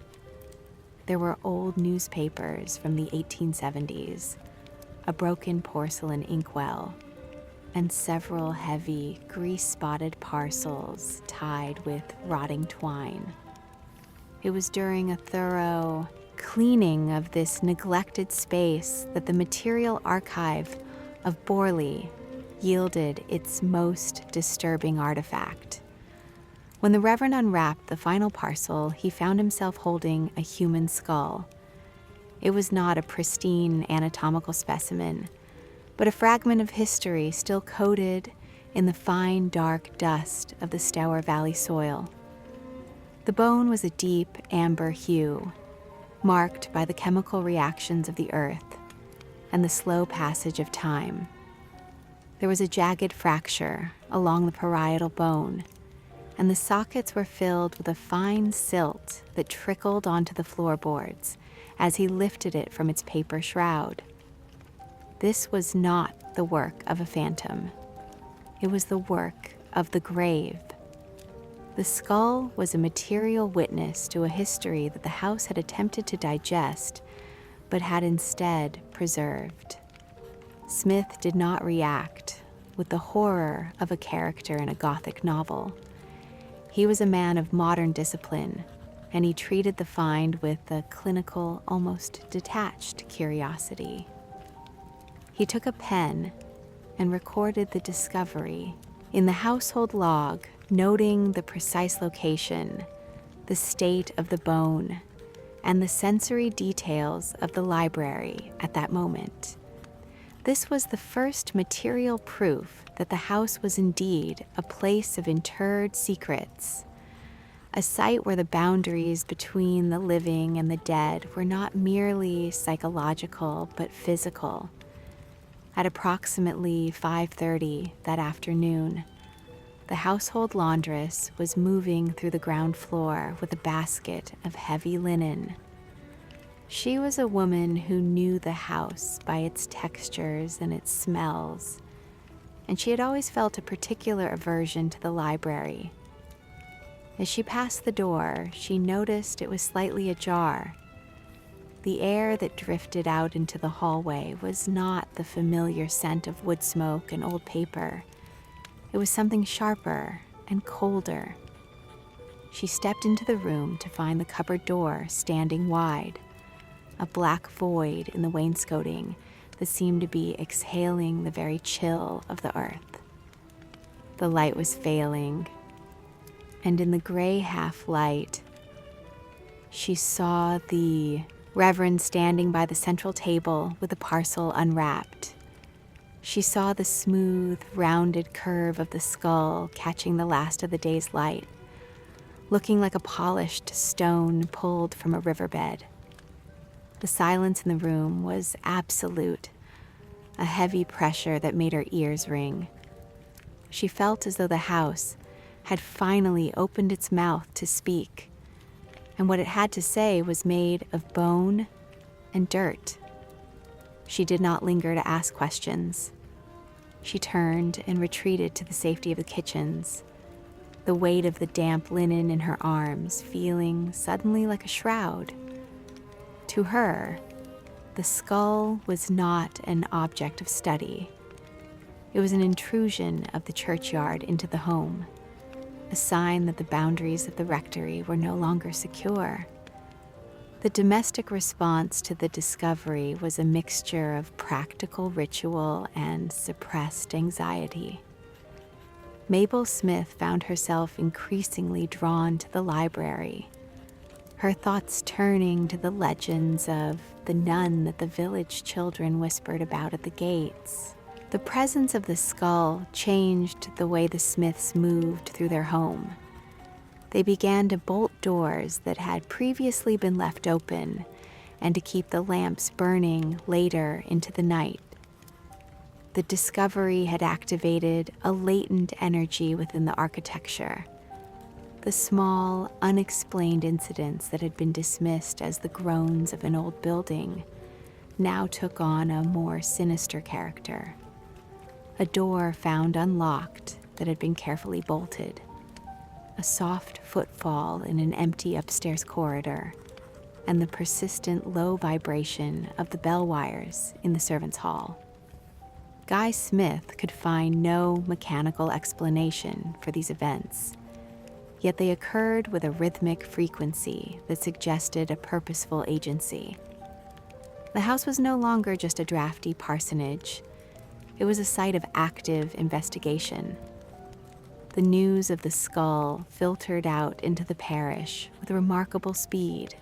There were old newspapers from the 1870s, a broken porcelain inkwell, and several heavy, grease-spotted parcels tied with rotting twine. It was during a thorough cleaning of this neglected space that the material archive of Borley yielded its most disturbing artifact. When the Reverend unwrapped the final parcel, he found himself holding a human skull. It was not a pristine anatomical specimen, but a fragment of history still coated in the fine, dark dust of the Stour Valley soil. The bone was a deep amber hue, marked by the chemical reactions of the earth and the slow passage of time. There was a jagged fracture along the parietal bone, and the sockets were filled with a fine silt that trickled onto the floorboards as he lifted it from its paper shroud. This was not the work of a phantom. It was the work of the grave. The skull was a material witness to a history that the house had attempted to digest, but had instead preserved. Smith did not react with the horror of a character in a Gothic novel. He was a man of modern discipline, and he treated the find with a clinical, almost detached curiosity. He took a pen and recorded the discovery in the household log, noting the precise location, the the state of the bone, and the sensory details of the library at that moment. This was the first material proof that the house was indeed a place of interred secrets, a site where the boundaries between the living and the dead were not merely psychological but physical. At approximately 5:30 that afternoon, the household laundress was moving through the ground floor with a basket of heavy linen. She was a woman who knew the house by its textures and its smells, and she had always felt a particular aversion to the library. As she passed the door, she noticed it was slightly ajar. The air that drifted out into the hallway was not the familiar scent of wood smoke and old paper. It was something sharper and colder. She stepped into the room to find the cupboard door standing wide, a black void in the wainscoting that seemed to be exhaling the very chill of the earth. The light was failing, and in the gray half-light, she saw the Reverend standing by the central table with a parcel unwrapped. She saw the smooth, rounded curve of the skull catching the last of the day's light, looking like a polished stone pulled from a riverbed. The silence in the room was absolute, a heavy pressure that made her ears ring. She felt as though the house had finally opened its mouth to speak, and what it had to say was made of bone and dirt. She did not linger to ask questions. She turned and retreated to the safety of the kitchens, the weight of the damp linen in her arms feeling suddenly like a shroud. To her, the skull was not an object of study. It was an intrusion of the churchyard into the home, a sign that the boundaries of the rectory were no longer secure. The domestic response to the discovery was a mixture of practical ritual and suppressed anxiety. Mabel Smith found herself increasingly drawn to the library, her thoughts turning to the legends of the nun that the village children whispered about at the gates. The presence of the skull changed the way the Smiths moved through their home. They began to bolt doors that had previously been left open and to keep the lamps burning later into the night. The discovery had activated a latent energy within the architecture. The small, unexplained incidents that had been dismissed as the groans of an old building now took on a more sinister character. A door found unlocked that had been carefully bolted. A soft footfall in an empty upstairs corridor, and the persistent low vibration of the bell wires in the servants' hall. Guy Smith could find no mechanical explanation for these events, yet they occurred with a rhythmic frequency that suggested a purposeful agency. The house was no longer just a drafty parsonage. It was a site of active investigation. The news of the skull filtered out into the parish with remarkable speed,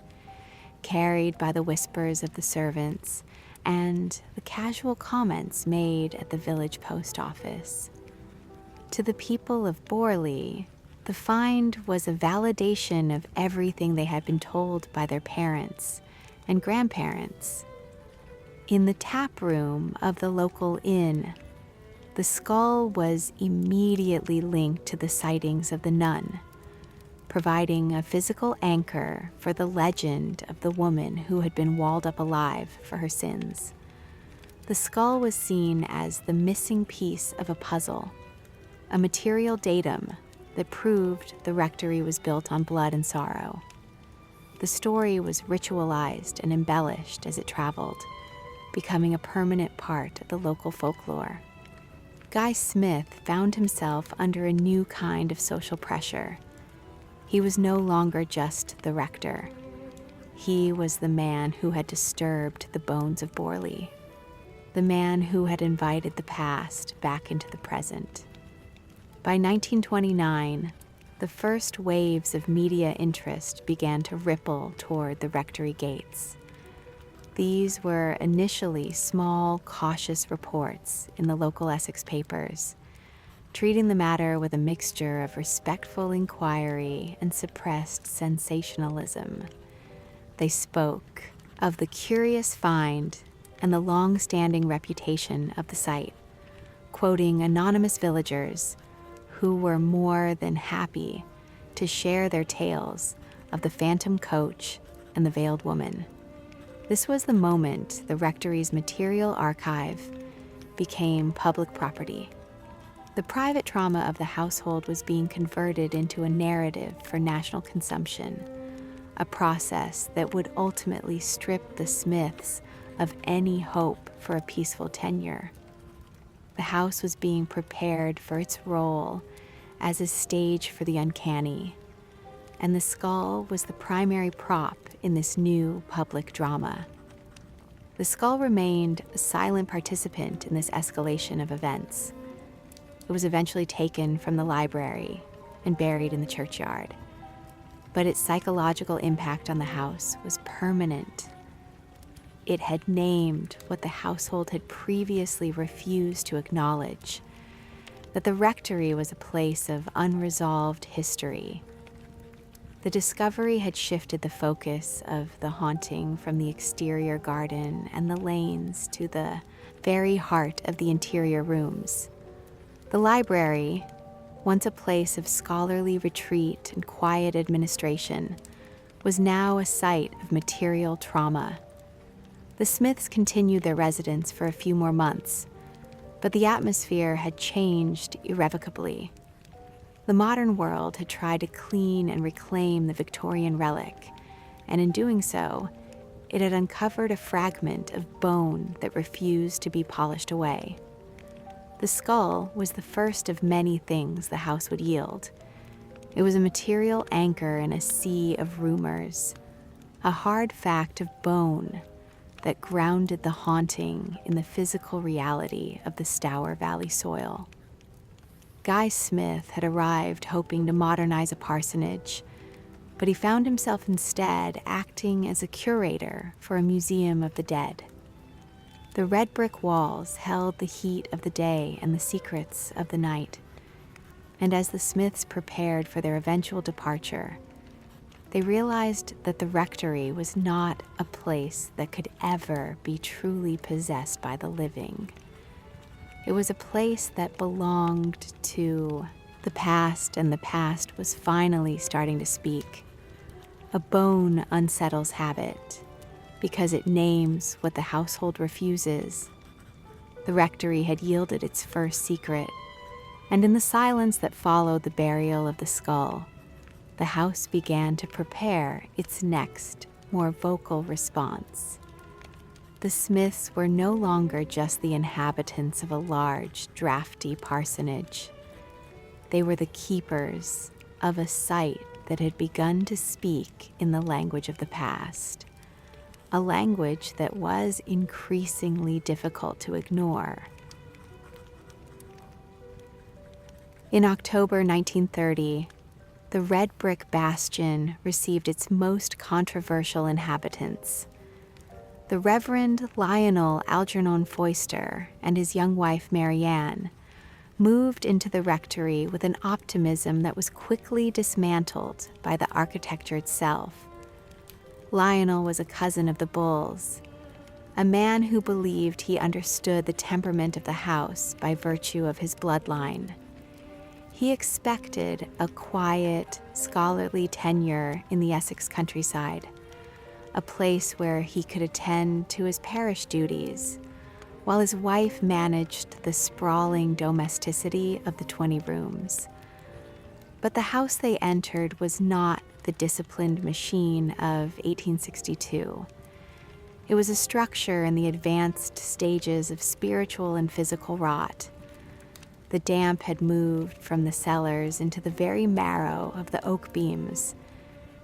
carried by the whispers of the servants and the casual comments made at the village post office. To the people of Borley, the find was a validation of everything they had been told by their parents and grandparents. In the tap room of the local inn, the skull was immediately linked to the sightings of the nun, providing a physical anchor for the legend of the woman who had been walled up alive for her sins. The skull was seen as the missing piece of a puzzle, a material datum that proved the rectory was built on blood and sorrow. The story was ritualized and embellished as it traveled, becoming a permanent part of the local folklore. Guy Smith found himself under a new kind of social pressure. He was no longer just the rector. He was the man who had disturbed the bones of Borley, the man who had invited the past back into the present. By 1929, the first waves of media interest began to ripple toward the rectory gates. These were initially small, cautious reports in the local Essex papers, treating the matter with a mixture of respectful inquiry and suppressed sensationalism. They spoke of the curious find and the long-standing reputation of the site, quoting anonymous villagers who were more than happy to share their tales of the phantom coach and the veiled woman. This was the moment the rectory's material archive became public property. The private trauma of the household was being converted into a narrative for national consumption, a process that would ultimately strip the Smiths of any hope for a peaceful tenure. The house was being prepared for its role as a stage for the uncanny, and the skull was the primary prop in this new public drama. The skull remained a silent participant in this escalation of events. It was eventually taken from the library and buried in the churchyard, but its psychological impact on the house was permanent. It had named what the household had previously refused to acknowledge, that the rectory was a place of unresolved history. The discovery had shifted the focus of the haunting from the exterior garden and the lanes to the very heart of the interior rooms. The library, once a place of scholarly retreat and quiet administration, was now a site of material trauma. The Smiths continued their residence for a few more months, but the atmosphere had changed irrevocably. The modern world had tried to clean and reclaim the Victorian relic, and in doing so, it had uncovered a fragment of bone that refused to be polished away. The skull was the first of many things the house would yield. It was a material anchor in a sea of rumors, a hard fact of bone that grounded the haunting in the physical reality of the Stour Valley soil. Guy Smith had arrived hoping to modernize a parsonage, but he found himself instead acting as a curator for a museum of the dead. The red brick walls held the heat of the day and the secrets of the night, and as the Smiths prepared for their eventual departure, they realized that the rectory was not a place that could ever be truly possessed by the living. It was a place that belonged to the past, and the past was finally starting to speak. A bone unsettles habit because it names what the household refuses. The rectory had yielded its first secret, and in the silence that followed the burial of the skull, the house began to prepare its next, more vocal response. The Smiths were no longer just the inhabitants of a large, drafty parsonage. They were the keepers of a site that had begun to speak in the language of the past, a language that was increasingly difficult to ignore. In October 1930, the Red-Brick Bastion received its most controversial inhabitants. The Reverend Lionel Algernon Foyster and his young wife Marianne moved into the rectory with an optimism that was quickly dismantled by the architecture itself. Lionel was a cousin of the Bulls, a man who believed he understood the temperament of the house by virtue of his bloodline. He expected a quiet, scholarly tenure in the Essex countryside, a place where he could attend to his parish duties, while his wife managed the sprawling domesticity of the 20 rooms. But the house they entered was not the disciplined machine of 1862. It was a structure in the advanced stages of spiritual and physical rot. The damp had moved from the cellars into the very marrow of the oak beams,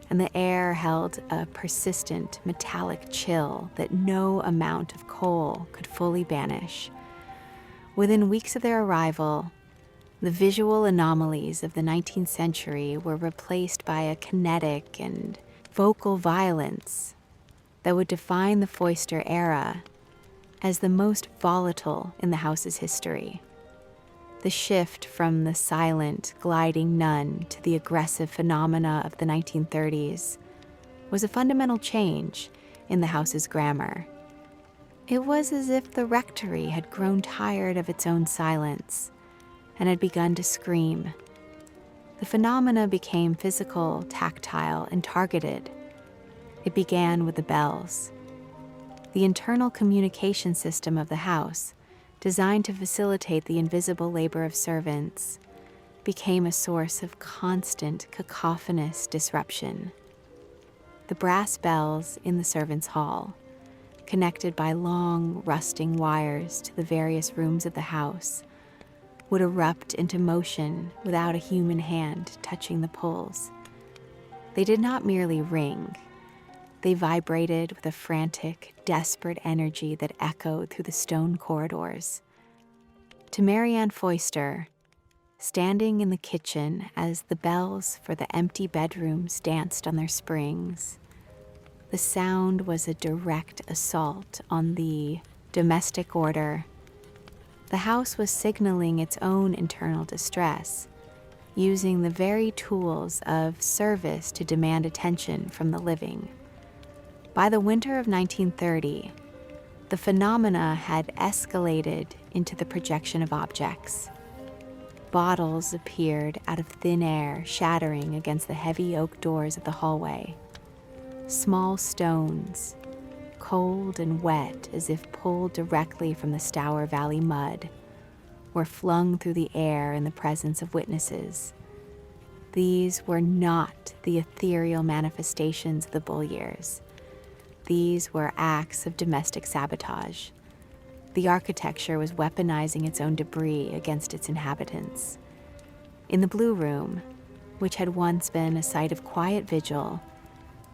and the air held a persistent metallic chill that no amount of coal could fully banish. Within weeks of their arrival, The visual anomalies of the 19th century were replaced by a kinetic and vocal violence that would define the Foyster era as the most volatile in the house's history. The shift from the silent, gliding nun to the aggressive phenomena of the 1930s was a fundamental change in the house's grammar. It was as if the rectory had grown tired of its own silence and had begun to scream. The phenomena became physical, tactile, and targeted. It began with the bells. The internal communication system of the house, designed to facilitate the invisible labor of servants, became a source of constant, cacophonous disruption. The brass bells in the servants' hall, connected by long, rusting wires to the various rooms of the house, would erupt into motion without a human hand touching the pulls. They did not merely ring. They vibrated with a frantic, desperate energy that echoed through the stone corridors. To Marianne Foyster, standing in the kitchen as the bells for the empty bedrooms danced on their springs, the sound was a direct assault on the domestic order. The house was signaling its own internal distress, using the very tools of service to demand attention from the living. By the winter of 1930, the phenomena had escalated into the projection of objects. Bottles appeared out of thin air, shattering against the heavy oak doors of the hallway. Small stones, cold and wet as if pulled directly from the Stour Valley mud, were flung through the air in the presence of witnesses. These were not the ethereal manifestations of the bull years. These were acts of domestic sabotage. The architecture was weaponizing its own debris against its inhabitants. In the Blue Room, which had once been a site of quiet vigil,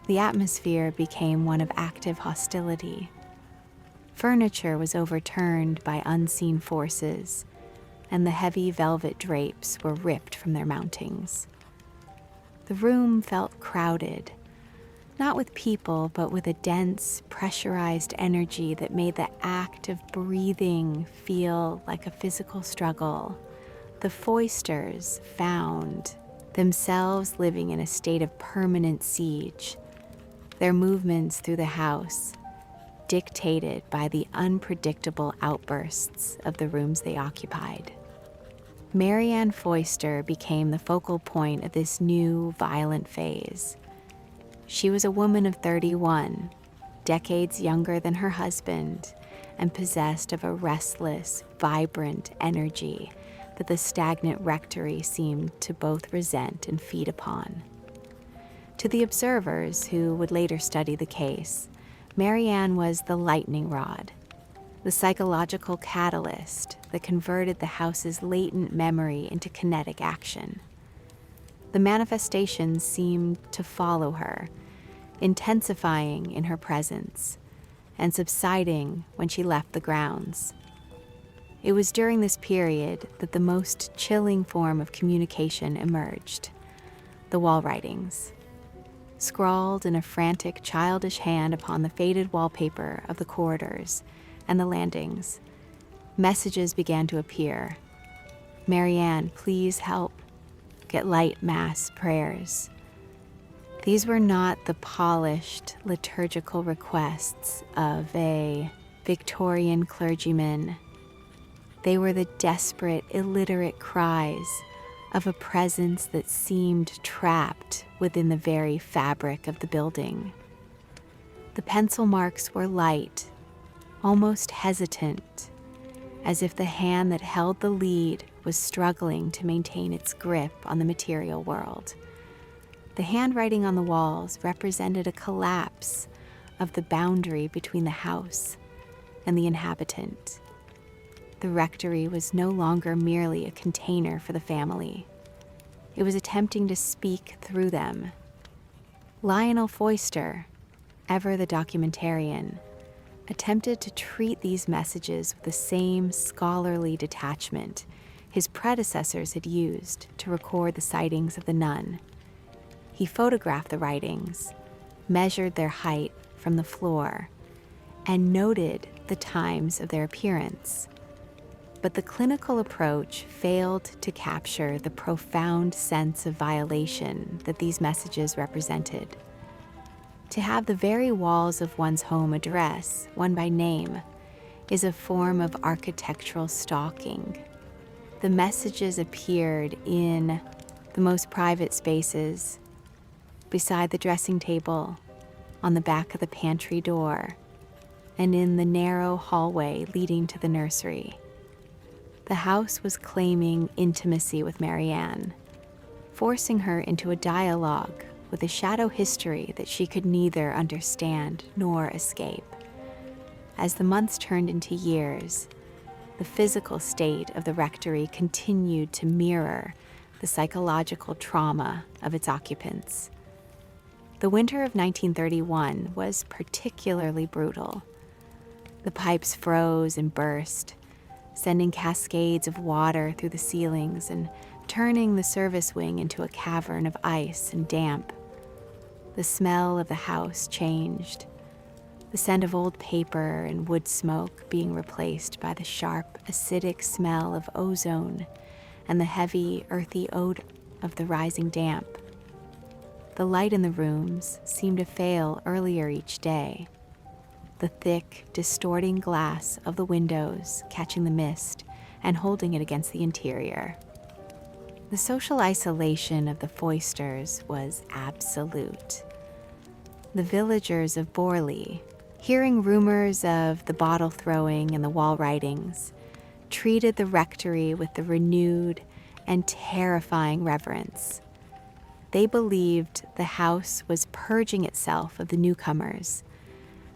the atmosphere became one of active hostility. Furniture was overturned by unseen forces, and the heavy velvet drapes were ripped from their mountings. The room felt crowded, not with people, but with a dense, pressurized energy that made the act of breathing feel like a physical struggle. The Foysters found themselves living in a state of permanent siege, their movements through the house dictated by the unpredictable outbursts of the rooms they occupied. Marianne Foyster became the focal point of this new, violent phase. She was a woman of 31, decades younger than her husband, and possessed of a restless, vibrant energy that the stagnant rectory seemed to both resent and feed upon. To the observers who would later study the case, Marianne was the lightning rod, the psychological catalyst that converted the house's latent memory into kinetic action. The manifestations seemed to follow her, intensifying in her presence and subsiding when she left the grounds. It was during this period that the most chilling form of communication emerged: the wall writings. Scrawled in a frantic, childish hand upon the faded wallpaper of the corridors and the landings, messages began to appear. "Marianne, please help. Get light mass prayers." These were not the polished liturgical requests of a Victorian clergyman. They were the desperate, illiterate cries of a presence that seemed trapped within the very fabric of the building. The pencil marks were light, almost hesitant, as if the hand that held the lead was struggling to maintain its grip on the material world. The handwriting on the walls represented a collapse of the boundary between the house and the inhabitant. The rectory was no longer merely a container for the family. It was attempting to speak through them. Lionel Foyster, ever the documentarian, attempted to treat these messages with the same scholarly detachment his predecessors had used to record the sightings of the nun. He photographed the writings, measured their height from the floor, and noted the times of their appearance. But the clinical approach failed to capture the profound sense of violation that these messages represented. To have the very walls of one's home address one by name is a form of architectural stalking. The messages appeared in the most private spaces, beside the dressing table, on the back of the pantry door, and in the narrow hallway leading to the nursery. The house was claiming intimacy with Marianne, forcing her into a dialogue with a shadow history that she could neither understand nor escape. As the months turned into years, the physical state of the rectory continued to mirror the psychological trauma of its occupants. The winter of 1931 was particularly brutal. The pipes froze and burst, sending cascades of water through the ceilings and turning the service wing into a cavern of ice and damp. The smell of the house changed, the scent of old paper and wood smoke being replaced by the sharp, acidic smell of ozone and the heavy, earthy odor of the rising damp. The light in the rooms seemed to fail earlier each day, the thick, distorting glass of the windows catching the mist and holding it against the interior. The social isolation of the Foysters was absolute. The villagers of Borley, hearing rumors of the bottle throwing and the wall writings, treated the rectory with the renewed and terrifying reverence. They believed the house was purging itself of the newcomers,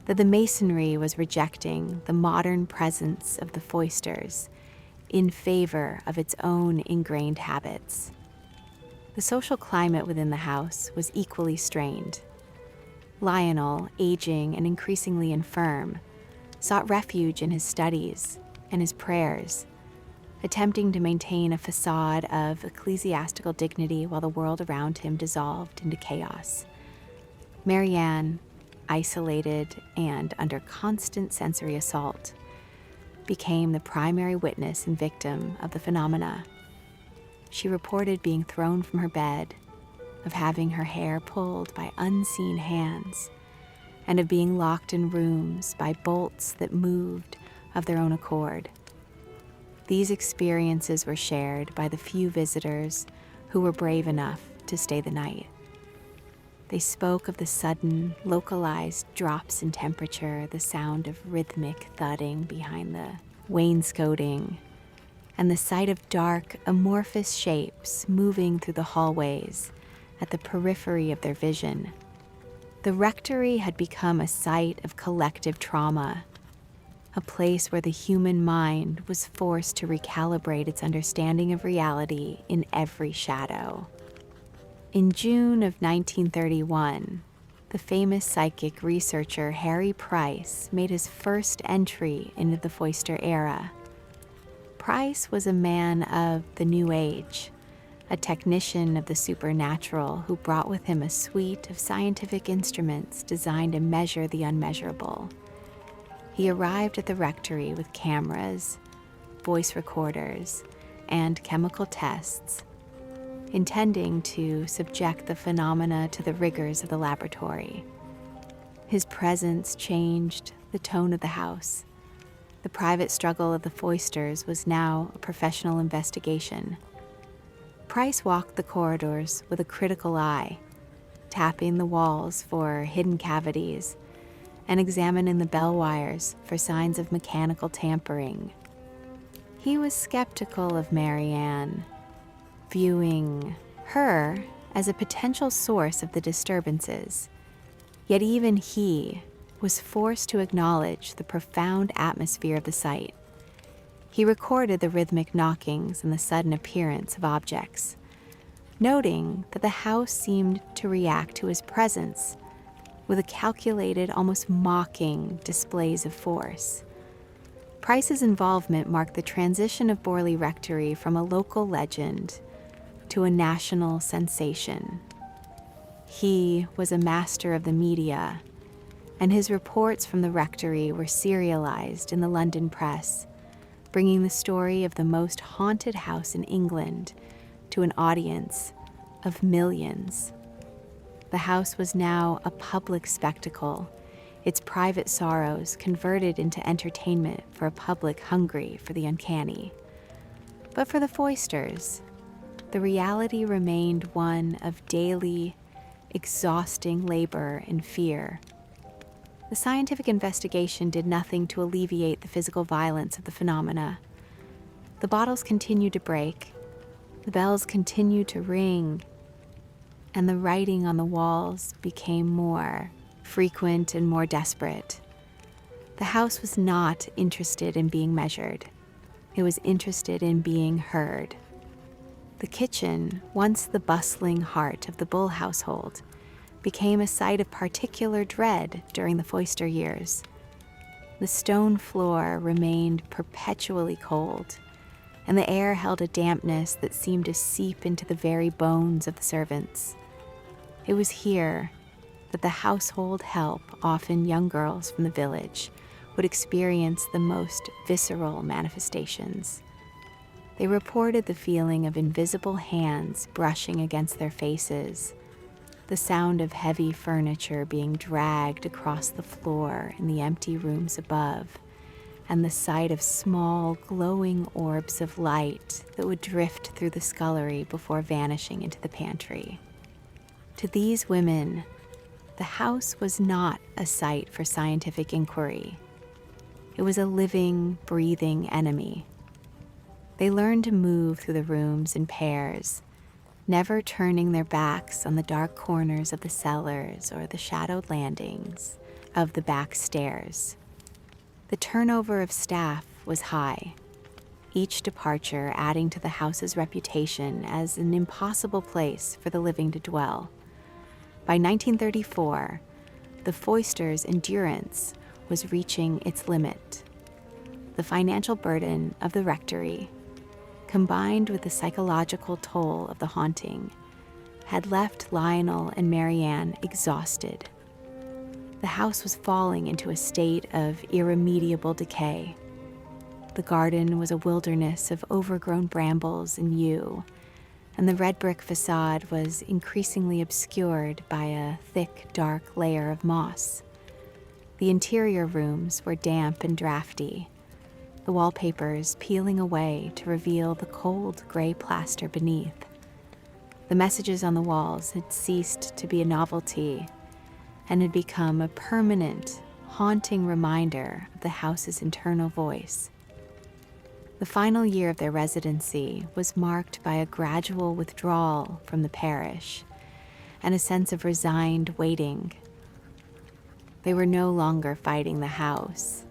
that the masonry was rejecting the modern presence of the Foysters in favor of its own ingrained habits. The social climate within the house was equally strained. Lionel, aging and increasingly infirm, sought refuge in his studies and his prayers, attempting to maintain a facade of ecclesiastical dignity while the world around him dissolved into chaos. Marianne, isolated and under constant sensory assault, became the primary witness and victim of the phenomena. She reported being thrown from her bed, of having her hair pulled by unseen hands, and of being locked in rooms by bolts that moved of their own accord. These experiences were shared by the few visitors who were brave enough to stay the night. They spoke of the sudden, localized drops in temperature, the sound of rhythmic thudding behind the wainscoting, and the sight of dark, amorphous shapes moving through the hallways at the periphery of their vision. The rectory had become a site of collective trauma, a place where the human mind was forced to recalibrate its understanding of reality in every shadow. In June of 1931, the famous psychic researcher Harry Price made his first entry into the Foyster era. Price was a man of the New Age, a technician of the supernatural who brought with him a suite of scientific instruments designed to measure the unmeasurable. He arrived at the rectory with cameras, voice recorders, and chemical tests, intending to subject the phenomena to the rigors of the laboratory. His presence changed the tone of the house. The private struggle of the Foysters was now a professional investigation. Price walked the corridors with a critical eye, tapping the walls for hidden cavities and examining the bell wires for signs of mechanical tampering. He was skeptical of Marianne, viewing her as a potential source of the disturbances. Yet even he was forced to acknowledge the profound atmosphere of the site. He recorded the rhythmic knockings and the sudden appearance of objects, noting that the house seemed to react to his presence with a calculated, almost mocking displays of force. Price's involvement marked the transition of Borley Rectory from a local legend to a national sensation. He was a master of the media, and his reports from the rectory were serialized in the London press, bringing the story of the most haunted house in England to an audience of millions. The house was now a public spectacle, its private sorrows converted into entertainment for a public hungry for the uncanny. But for the Foysters, the reality remained one of daily, exhausting labor and fear. The scientific investigation did nothing to alleviate the physical violence of the phenomena. The bottles continued to break, the bells continued to ring, and the writing on the walls became more frequent and more desperate. The house was not interested in being measured. It was interested in being heard. The kitchen, once the bustling heart of the Bull household, became a site of particular dread during the Foyster years. The stone floor remained perpetually cold, and the air held a dampness that seemed to seep into the very bones of the servants. It was here that the household help, often young girls from the village, would experience the most visceral manifestations. They reported the feeling of invisible hands brushing against their faces, the sound of heavy furniture being dragged across the floor in the empty rooms above, and the sight of small, glowing orbs of light that would drift through the scullery before vanishing into the pantry. To these women, the house was not a site for scientific inquiry. It was a living, breathing enemy. They learned to move through the rooms in pairs, never turning their backs on the dark corners of the cellars or the shadowed landings of the back stairs. The turnover of staff was high, each departure adding to the house's reputation as an impossible place for the living to dwell. By 1934, the Foysters' endurance was reaching its limit. The financial burden of the rectory, combined with the psychological toll of the haunting, had left Lionel and Marianne exhausted. The house was falling into a state of irremediable decay. The garden was a wilderness of overgrown brambles and yew, and the red brick facade was increasingly obscured by a thick, dark layer of moss. The interior rooms were damp and drafty, the wallpapers peeling away to reveal the cold gray plaster beneath. The messages on the walls had ceased to be a novelty and had become a permanent, haunting reminder of the house's internal voice. The final year of their residency was marked by a gradual withdrawal from the parish and a sense of resigned waiting. They were no longer fighting the house.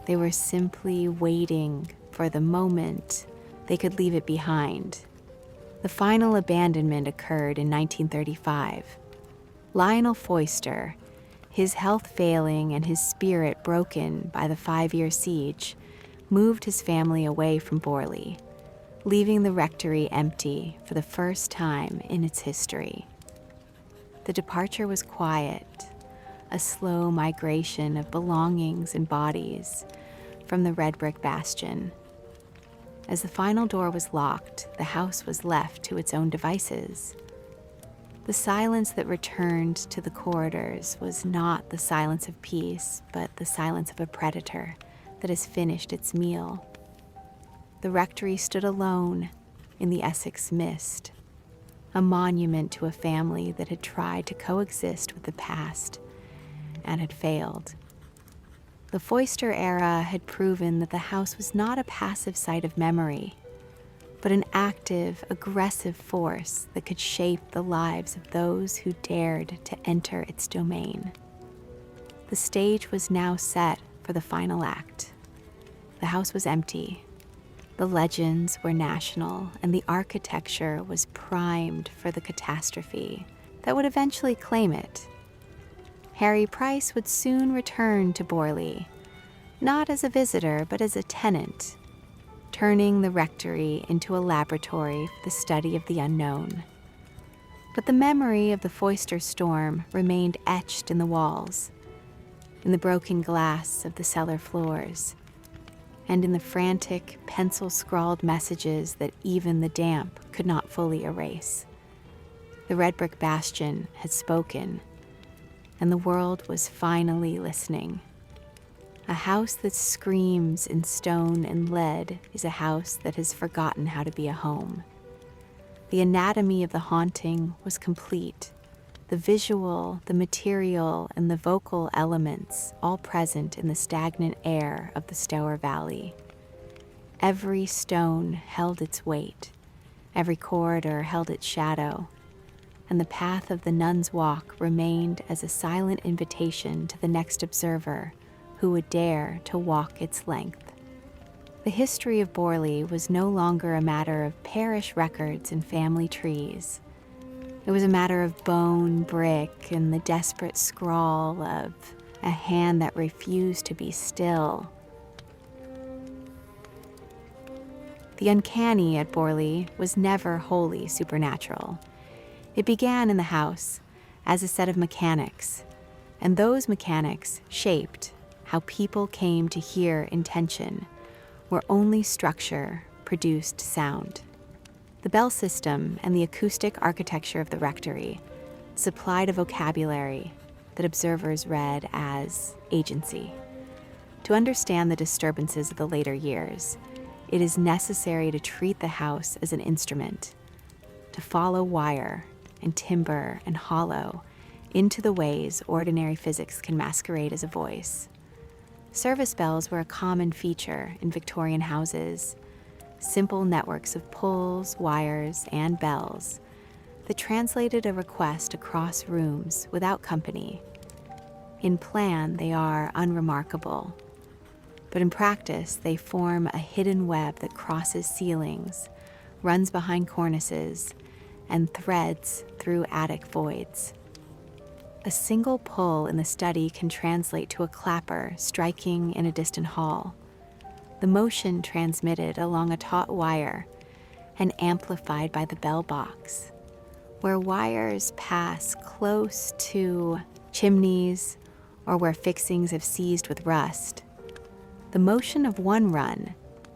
They were simply waiting for the moment they could leave it behind. The final abandonment occurred in 1935. Lionel Foyster, his health failing and his spirit broken by the 5-year siege, moved his family away from Borley, leaving the rectory empty for the first time in its history. The departure was quiet, a slow migration of belongings and bodies from the Red-Brick Bastion. As the final door was locked, the house was left to its own devices. The silence that returned to the corridors was not the silence of peace, but the silence of a predator that has finished its meal. The rectory stood alone in the Essex mist, a monument to a family that had tried to coexist with the past and had failed. The Foyster era had proven that the house was not a passive site of memory, but an active, aggressive force that could shape the lives of those who dared to enter its domain. The stage was now set for the final act. The house was empty. The legends were national, and the architecture was primed for the catastrophe that would eventually claim it. Harry Price would soon return to Borley, not as a visitor, but as a tenant, turning the rectory into a laboratory for the study of the unknown. But the memory of the Foyster storm remained etched in the walls, in the broken glass of the cellar floors, and in the frantic, pencil-scrawled messages that even the damp could not fully erase. The Red-Brick Bastion had spoken, and the world was finally listening. A house that screams in stone and lead is a house that has forgotten how to be a home. The anatomy of the haunting was complete. The visual, the material, and the vocal elements all present in the stagnant air of the Stour Valley. Every stone held its weight. Every corridor held its shadow. And the path of the nun's walk remained as a silent invitation to the next observer who would dare to walk its length. The history of Borley was no longer a matter of parish records and family trees. It was a matter of bone, brick, and the desperate scrawl of a hand that refused to be still. The uncanny at Borley was never wholly supernatural. It began in the house as a set of mechanics, and those mechanics shaped how people came to hear intention, where only structure produced sound. The bell system and the acoustic architecture of the rectory supplied a vocabulary that observers read as agency. To understand the disturbances of the later years, it is necessary to treat the house as an instrument, to follow wire and timber and hollow into the ways ordinary physics can masquerade as a voice. Service bells were a common feature in Victorian houses, simple networks of pulls, wires, and bells that translated a request across rooms without company. In plan, they are unremarkable, but in practice, they form a hidden web that crosses ceilings, runs behind cornices, and threads through attic voids. A single pull in the study can translate to a clapper striking in a distant hall. The motion transmitted along a taut wire and amplified by the bell box, where wires pass close to chimneys or where fixings have seized with rust. The motion of one run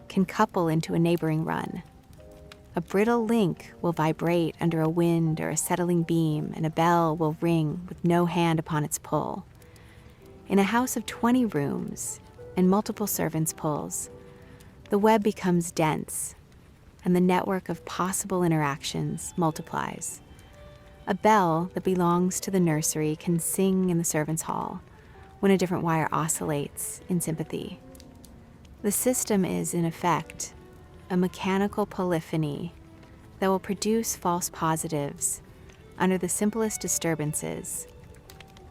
can couple into a neighboring run. A brittle link will vibrate under a wind or a settling beam, and a bell will ring with no hand upon its pull. In a house of 20 rooms and multiple servants' pulls, the web becomes dense, and the network of possible interactions multiplies. A bell that belongs to the nursery can sing in the servants' hall when a different wire oscillates in sympathy. The system is, in effect, a mechanical polyphony that will produce false positives under the simplest disturbances.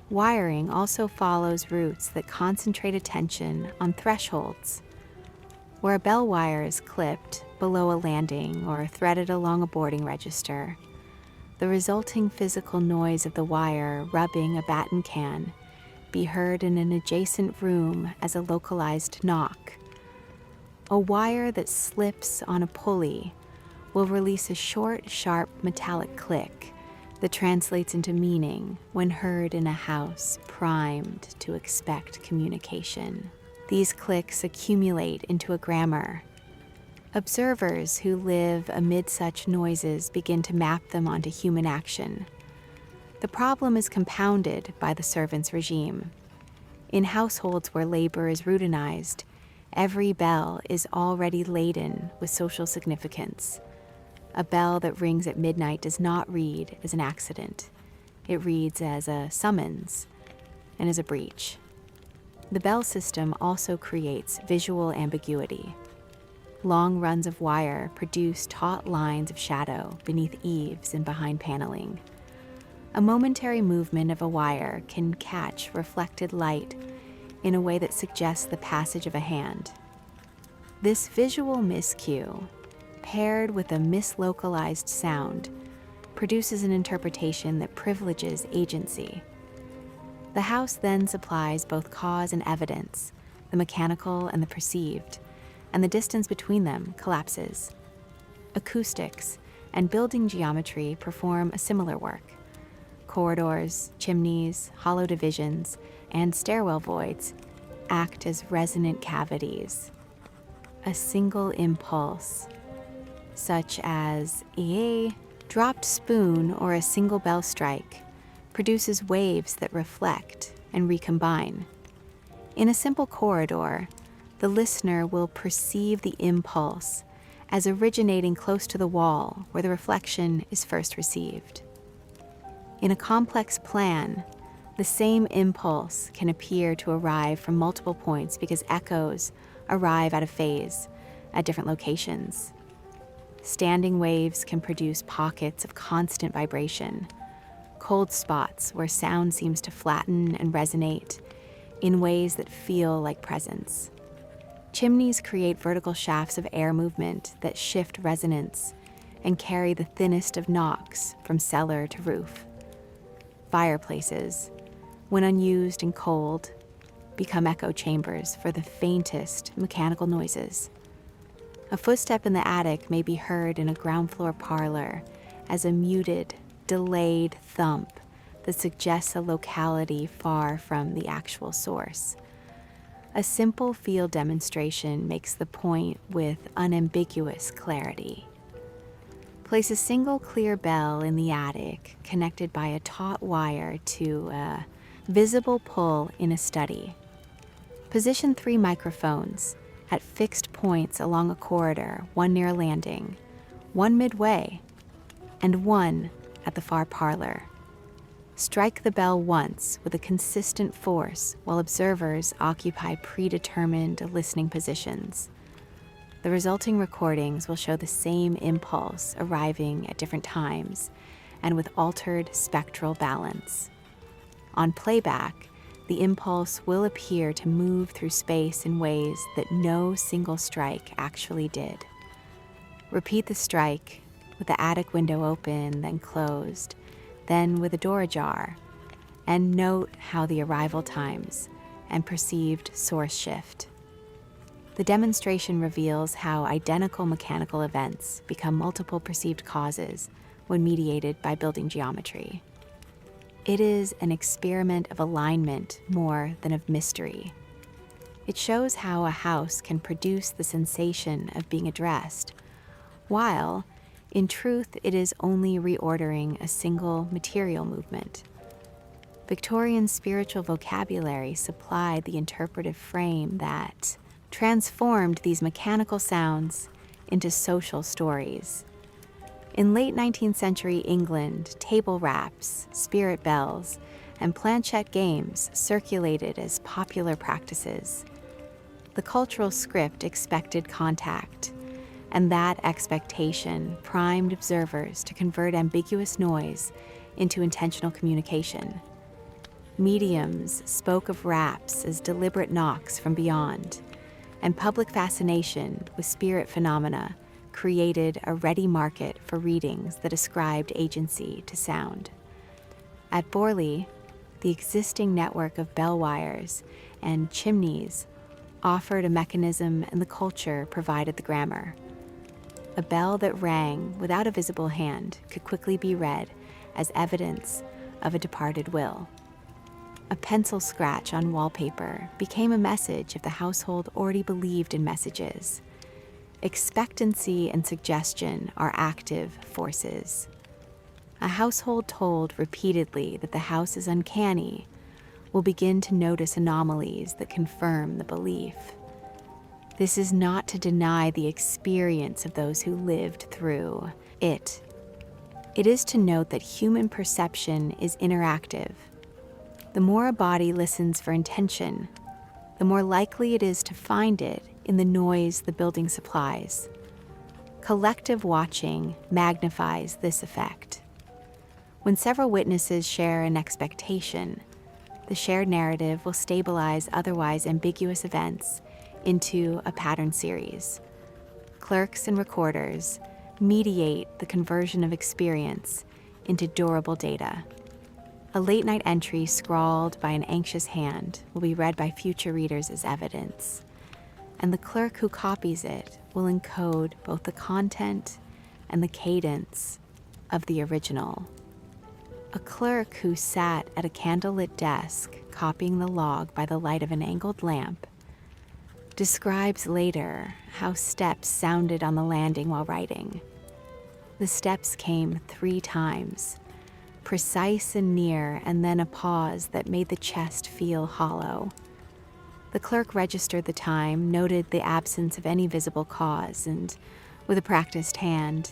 Wiring also follows routes that concentrate attention on thresholds, where a bell wire is clipped below a landing or threaded along a boarding register. The resulting physical noise of the wire rubbing a batten can be heard in an adjacent room as a localized knock. A wire that slips on a pulley will release a short, sharp metallic click that translates into meaning when heard in a house primed to expect communication. These clicks accumulate into a grammar. Observers who live amid such noises begin to map them onto human action. The problem is compounded by the servants' regime. In households where labor is routinized, every bell is already laden with social significance. A bell that rings at midnight does not read as an accident. It reads as a summons and as a breach. The bell system also creates visual ambiguity. Long runs of wire produce taut lines of shadow beneath eaves and behind paneling. A momentary movement of a wire can catch reflected light in a way that suggests the passage of a hand. This visual miscue, paired with a mislocalized sound, produces an interpretation that privileges agency. The house then supplies both cause and evidence the mechanical and the perceived, and the distance between them collapses. Acoustics and building geometry perform a similar work. Corridors, chimneys, hollow divisions, and stairwell voids act as resonant cavities. A single impulse, such as a dropped spoon or a single bell strike, produces waves that reflect and recombine. In a simple corridor, the listener will perceive the impulse as originating close to the wall where the reflection is first received. In a complex plan, the same impulse can appear to arrive from multiple points because echoes arrive out of phase at different locations. Standing waves can produce pockets of constant vibration, cold spots where sound seems to flatten and resonate in ways that feel like presence. Chimneys create vertical shafts of air movement that shift resonance and carry the thinnest of knocks from cellar to roof. Fireplaces, when unused and cold, become echo chambers for the faintest mechanical noises. A footstep in the attic may be heard in a ground floor parlor as a muted, delayed thump that suggests a locality far from the actual source. A simple field demonstration makes the point with unambiguous clarity. Place a single clear bell in the attic connected by a taut wire to a visible pull in a study. Position 3 microphones at fixed points along a corridor, one near a landing, one midway, and one at the far parlor. Strike the bell once with a consistent force while observers occupy predetermined listening positions. The resulting recordings will show the same impulse arriving at different times and with altered spectral balance. On playback, the impulse will appear to move through space in ways that no single strike actually did. Repeat the strike with the attic window open, then closed, then with a door ajar, and note how the arrival times and perceived source shift. The demonstration reveals how identical mechanical events become multiple perceived causes when mediated by building geometry. It is an experiment of alignment more than of mystery. It shows how a house can produce the sensation of being addressed, while, in truth, it is only reordering a single material movement. Victorian spiritual vocabulary supplied the interpretive frame that transformed these mechanical sounds into social stories. In late 19th century England, table raps, spirit bells, and planchette games circulated as popular practices. The cultural script expected contact, and that expectation primed observers to convert ambiguous noise into intentional communication. Mediums spoke of raps as deliberate knocks from beyond, and public fascination with spirit phenomena created a ready market for readings that ascribed agency to sound. At Borley, the existing network of bell wires and chimneys offered a mechanism, and the culture provided the grammar. A bell that rang without a visible hand could quickly be read as evidence of a departed will. A pencil scratch on wallpaper became a message if the household already believed in messages. Expectancy and suggestion are active forces. A household told repeatedly that the house is uncanny will begin to notice anomalies that confirm the belief. This is not to deny the experience of those who lived through it. It is to note that human perception is interactive. The more a body listens for intention, the more likely it is to find it in the noise the building supplies. Collective watching magnifies this effect. When several witnesses share an expectation, the shared narrative will stabilize otherwise ambiguous events into a pattern series. Clerks and recorders mediate the conversion of experience into durable data. A late-night entry scrawled by an anxious hand will be read by future readers as evidence, and the clerk who copies it will encode both the content and the cadence of the original. A clerk who sat at a candlelit desk copying the log by the light of an angled lamp describes later how steps sounded on the landing while writing. The steps came 3 times, precise and near, and then a pause that made the chest feel hollow. The clerk registered the time, noted the absence of any visible cause, and, with a practiced hand,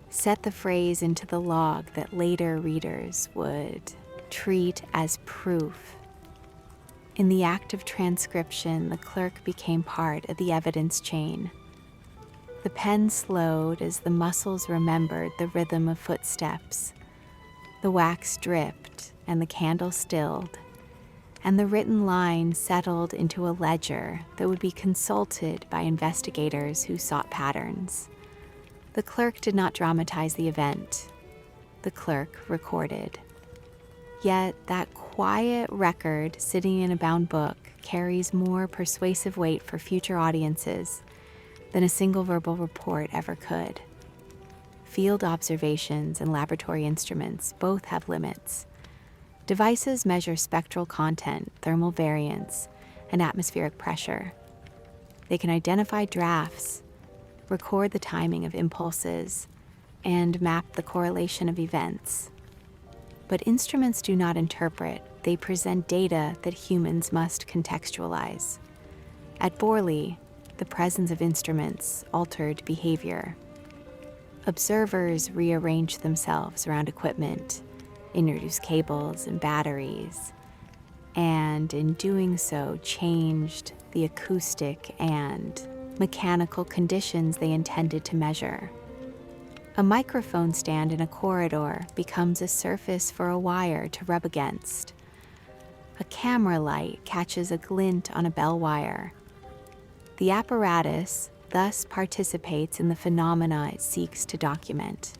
set the phrase into the log that later readers would treat as proof. In the act of transcription, the clerk became part of the evidence chain. The pen slowed as the muscles remembered the rhythm of footsteps. The wax dripped and the candle stilled, and the written line settled into a ledger that would be consulted by investigators who sought patterns. The clerk did not dramatize the event. The clerk recorded. Yet that quiet record sitting in a bound book carries more persuasive weight for future audiences than a single verbal report ever could. Field observations and laboratory instruments both have limits. Devices measure spectral content, thermal variance, and atmospheric pressure. They can identify drafts, record the timing of impulses, and map the correlation of events. But instruments do not interpret, they present data that humans must contextualize. At Borley, the presence of instruments altered behavior. Observers rearranged themselves around equipment, introduced cables and batteries, and in doing so changed the acoustic and mechanical conditions they intended to measure. A microphone stand in a corridor becomes a surface for a wire to rub against. A camera light catches a glint on a bell wire. The apparatus thus participates in the phenomena it seeks to document.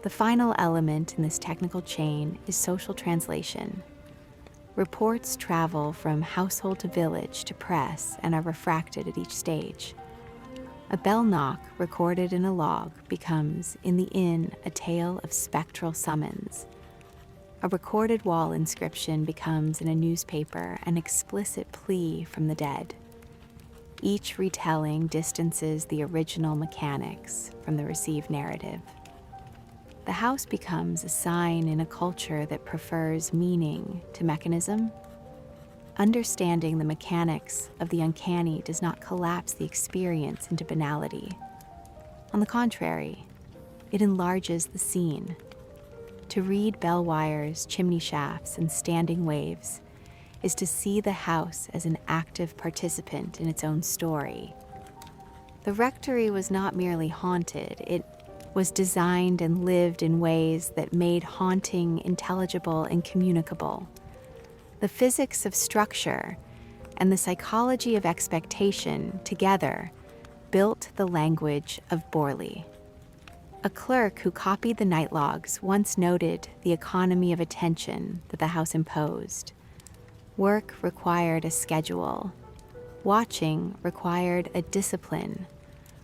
The final element in this technical chain is social translation. Reports travel from household to village to press and are refracted at each stage. A bell knock recorded in a log becomes, in the inn, a tale of spectral summons. A recorded wall inscription becomes, in a newspaper, an explicit plea from the dead. Each retelling distances the original mechanics from the received narrative. The house becomes a sign in a culture that prefers meaning to mechanism. Understanding the mechanics of the uncanny does not collapse the experience into banality. On the contrary, it enlarges the scene. To read bell wires, chimney shafts, and standing waves is to see the house as an active participant in its own story. The rectory was not merely haunted, it was designed and lived in ways that made haunting intelligible and communicable. The physics of structure and the psychology of expectation together built the language of Borley. A clerk who copied the night logs once noted the economy of attention that the house imposed. Work required a schedule. Watching required a discipline.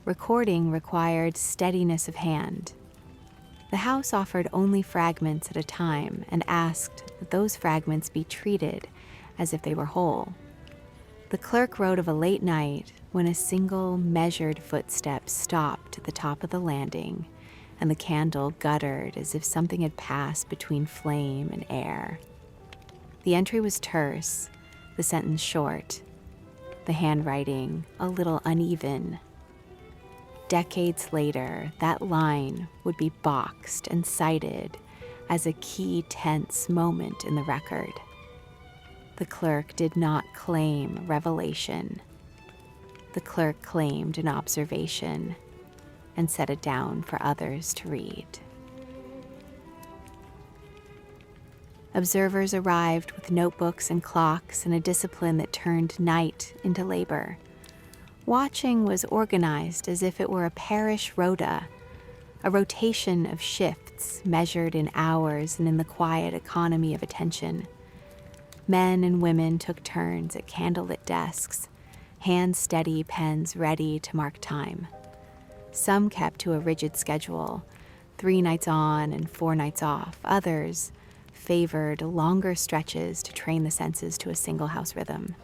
Recording required steadiness of hand. The house offered only fragments at a time and asked that those fragments be treated as if they were whole. The clerk wrote of a late night when a single measured footstep stopped at the top of the landing and the candle guttered as if something had passed between flame and air. The entry was terse, the sentence short, the handwriting a little uneven. Decades later, that line would be boxed and cited as a key tense moment in the record. The clerk did not claim revelation. The clerk claimed an observation and set it down for others to read. Observers arrived with notebooks and clocks and a discipline that turned night into labor. Watching was organized as if it were a parish rota, a rotation of shifts nights measured in hours and in the quiet economy of attention. Men and women took turns at candlelit desks, hand-steady pens ready to mark time. Some kept to a rigid schedule, 3 nights on and 4 nights off. Others favored longer stretches to train the senses to a single house rhythm.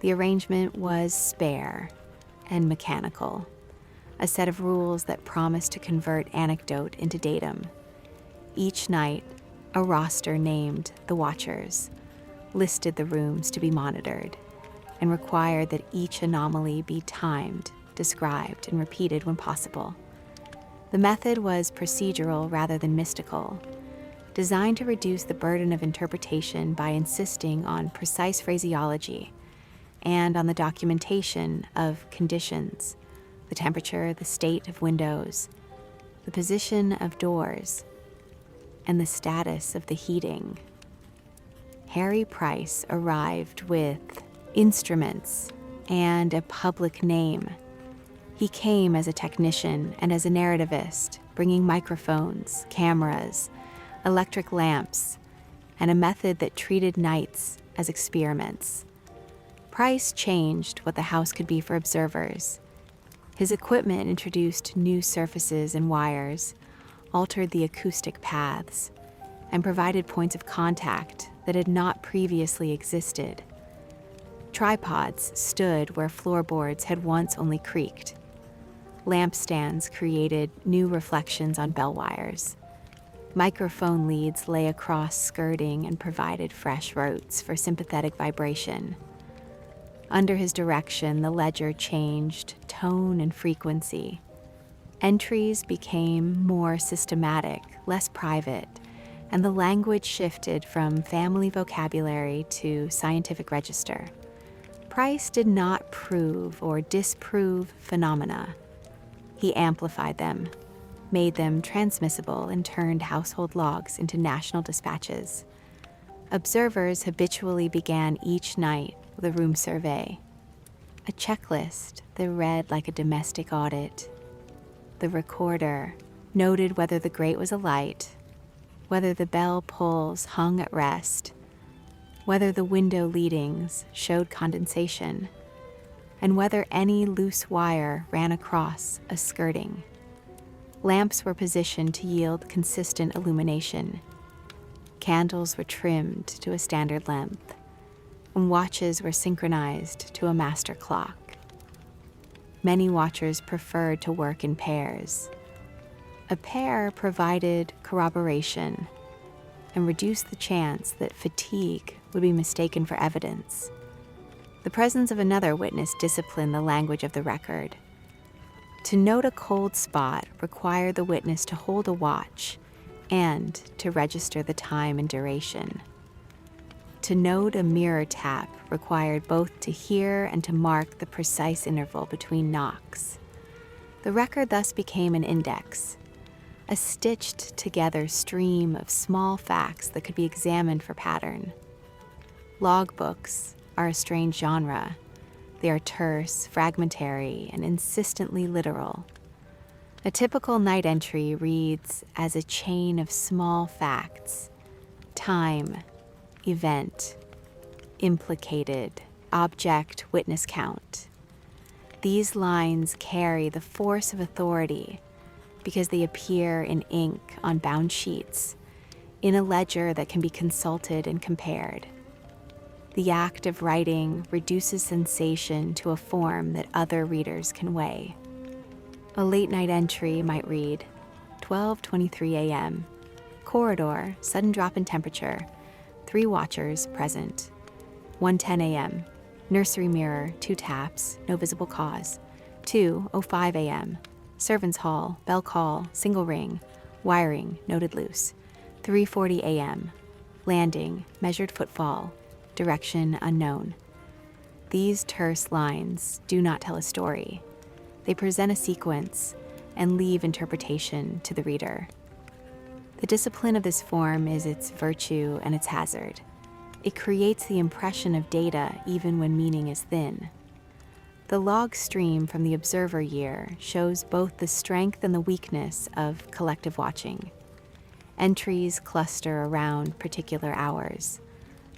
The arrangement was spare and mechanical, a set of rules that promised to convert anecdote into datum. Each night, a roster named the watchers, listed the rooms to be monitored, and required that each anomaly be timed, described, and repeated when possible. The method was procedural rather than mystical, designed to reduce the burden of interpretation by insisting on precise phraseology and on the documentation of conditions, the temperature, the state of windows, the position of doors, and the status of the heating. Harry Price arrived with instruments and a public name. He came as a technician and as a narrativist, bringing microphones, cameras, electric lamps, and a method that treated nights as experiments. Price changed what the house could be for observers. His equipment introduced new surfaces and wires, altered the acoustic paths, and provided points of contact that had not previously existed. Tripods stood where floorboards had once only creaked. Lampstands created new reflections on bell wires. Microphone leads lay across skirting and provided fresh routes for sympathetic vibration. Under his direction, the ledger changed tone and frequency. Entries became more systematic, less private, and the language shifted from family vocabulary to scientific register. Price did not prove or disprove phenomena. He amplified them, made them transmissible, and turned household logs into national dispatches. Observers habitually began each night with a room survey, a checklist that read like a domestic audit. The recorder noted whether the grate was alight, whether the bell pulls hung at rest, whether the window leadings showed condensation, and whether any loose wire ran across a skirting. Lamps were positioned to yield consistent illumination. Candles were trimmed to a standard length, and watches were synchronized to a master clock. Many watchers preferred to work in pairs. A pair provided corroboration and reduced the chance that fatigue would be mistaken for evidence. The presence of another witness disciplined the language of the record. To note a cold spot required the witness to hold a watch and to register the time and duration. To note a mirror tap required both to hear and to mark the precise interval between knocks. The record thus became an index, a stitched-together stream of small facts that could be examined for pattern. Logbooks are a strange genre. They are terse, fragmentary, and insistently literal. A typical night entry reads as a chain of small facts: time, event, implicated, object, witness count. These lines carry the force of authority because they appear in ink on bound sheets, in a ledger that can be consulted and compared. The act of writing reduces sensation to a form that other readers can weigh. A late-night entry might read, 12:23 a.m., corridor, sudden drop in temperature, 3 watchers present. 1:10 a.m., nursery mirror, 2 taps, no visible cause. 2:05 a.m., servants' hall, bell call, single ring, wiring, noted loose. 3:40 a.m., landing, measured footfall, direction unknown. These terse lines do not tell a story. They present a sequence and leave interpretation to the reader. The discipline of this form is its virtue and its hazard. It creates the impression of data even when meaning is thin. The log stream from the observer year shows both the strength and the weakness of collective watching. Entries cluster around particular hours.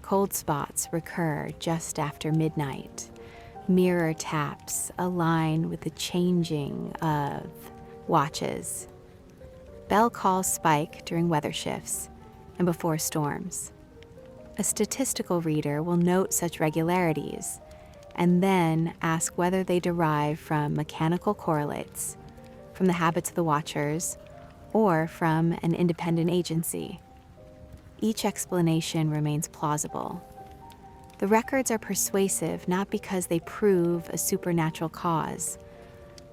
Cold spots recur just after midnight. Mirror taps align with the changing of watches. Bell calls spike during weather shifts and before storms. A statistical reader will note such regularities and then ask whether they derive from mechanical correlates, from the habits of the watchers, or from an independent agency. Each explanation remains plausible. The records are persuasive not because they prove a supernatural cause,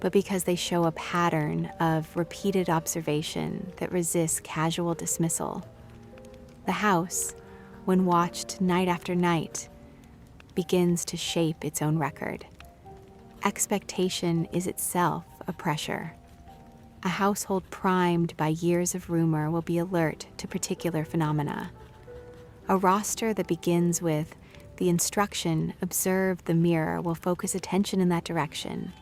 but because they show a pattern of repeated observation that resists casual dismissal. The house, when watched night after night, begins to shape its own record. Expectation is itself a pressure. A household primed by years of rumor will be alert to particular phenomena. A roster that begins with the instruction, observe the mirror, will focus attention in that direction,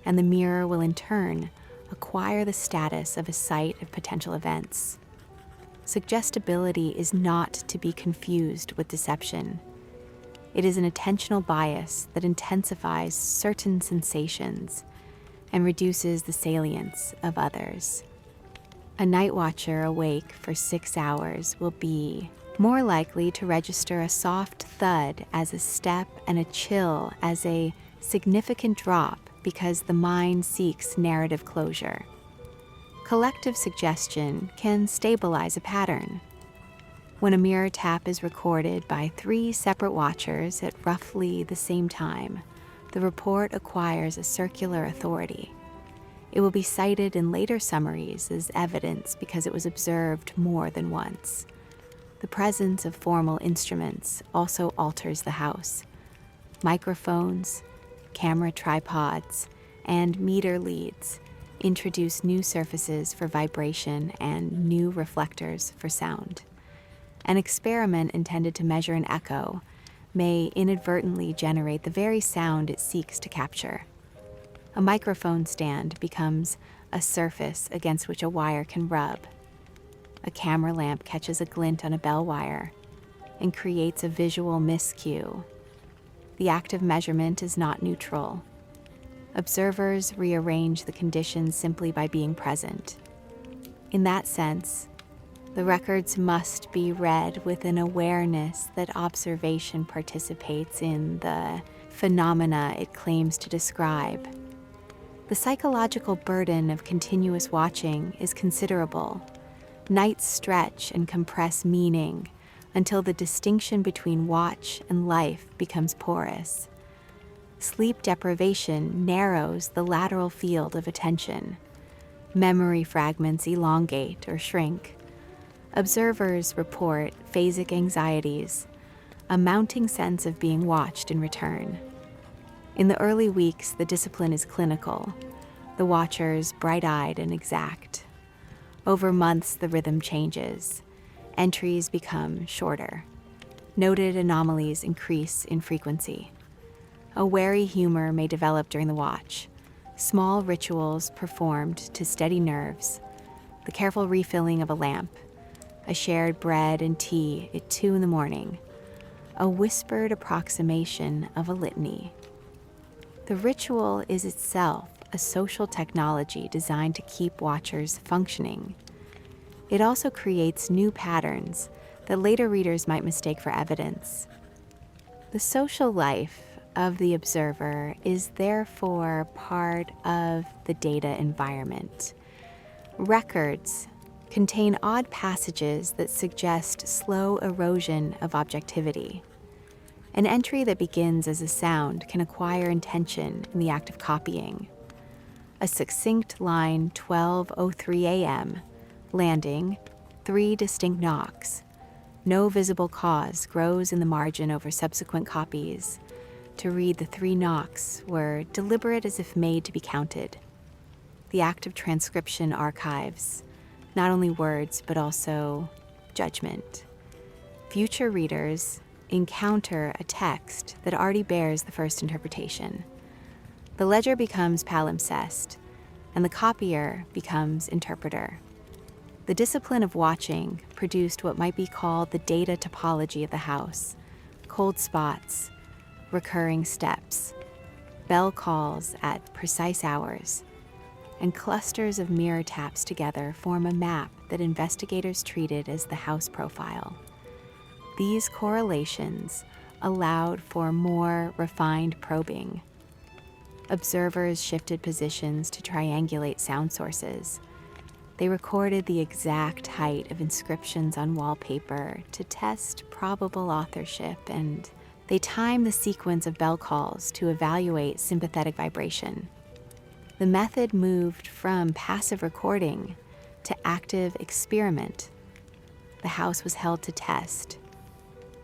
and the mirror will in turn acquire the status of a site of potential events. Suggestibility is not to be confused with deception. It is an attentional bias that intensifies certain sensations and reduces the salience of others. A night watcher awake for 6 hours will be more likely to register a soft thud as a step and a chill as a significant drop because the mind seeks narrative closure. Collective suggestion can stabilize a pattern. When a mirror tap is recorded by 3 separate watchers at roughly the same time, the report acquires a circular authority. It will be cited in later summaries as evidence because it was observed more than once. The presence of formal instruments also alters the house. Microphones, camera tripods, and meter leads introduce new surfaces for vibration and new reflectors for sound. An experiment intended to measure an echo may inadvertently generate the very sound it seeks to capture. A microphone stand becomes a surface against which a wire can rub. A camera lamp catches a glint on a bell wire and creates a visual miscue. The act of measurement is not neutral. Observers rearrange the conditions simply by being present. In that sense, the records must be read with an awareness that observation participates in the phenomena it claims to describe. The psychological burden of continuous watching is considerable. Nights stretch and compress meaning until the distinction between watch and life becomes porous. Sleep deprivation narrows the lateral field of attention. Memory fragments elongate or shrink. Observers report phasic anxieties, a mounting sense of being watched in return. In the early weeks, the discipline is clinical, the watchers bright-eyed and exact. Over months, the rhythm changes. Entries become shorter. Noted anomalies increase in frequency. A wary humor may develop during the watch. Small rituals performed to steady nerves. The careful refilling of a lamp. A shared bread and tea at 2 a.m. A whispered approximation of a litany. The ritual is itself a social technology designed to keep watchers functioning. It also creates new patterns that later readers might mistake for evidence. The social life of the observer is therefore part of the data environment. Records contain odd passages that suggest slow erosion of objectivity. An entry that begins as a sound can acquire intention in the act of copying. A succinct line, 12:03 a.m., landing, 3 distinct knocks. No visible cause grows in the margin over subsequent copies. To read the 3 knocks were deliberate as if made to be counted. The act of transcription archives not only words, but also judgment. Future readers encounter a text that already bears the first interpretation. The ledger becomes palimpsest, and the copier becomes interpreter. The The discipline of watching produced what might be called the data topology of the house: cold spots, recurring steps, bell calls at precise hours, and clusters of mirror taps together form a map that investigators treated as the house profile. These correlations allowed for more refined probing. Observers shifted positions to triangulate sound sources. They recorded the exact height of inscriptions on wallpaper to test probable authorship, and they timed the sequence of bell calls to evaluate sympathetic vibration. The method moved from passive recording to active experiment. The house was held to test.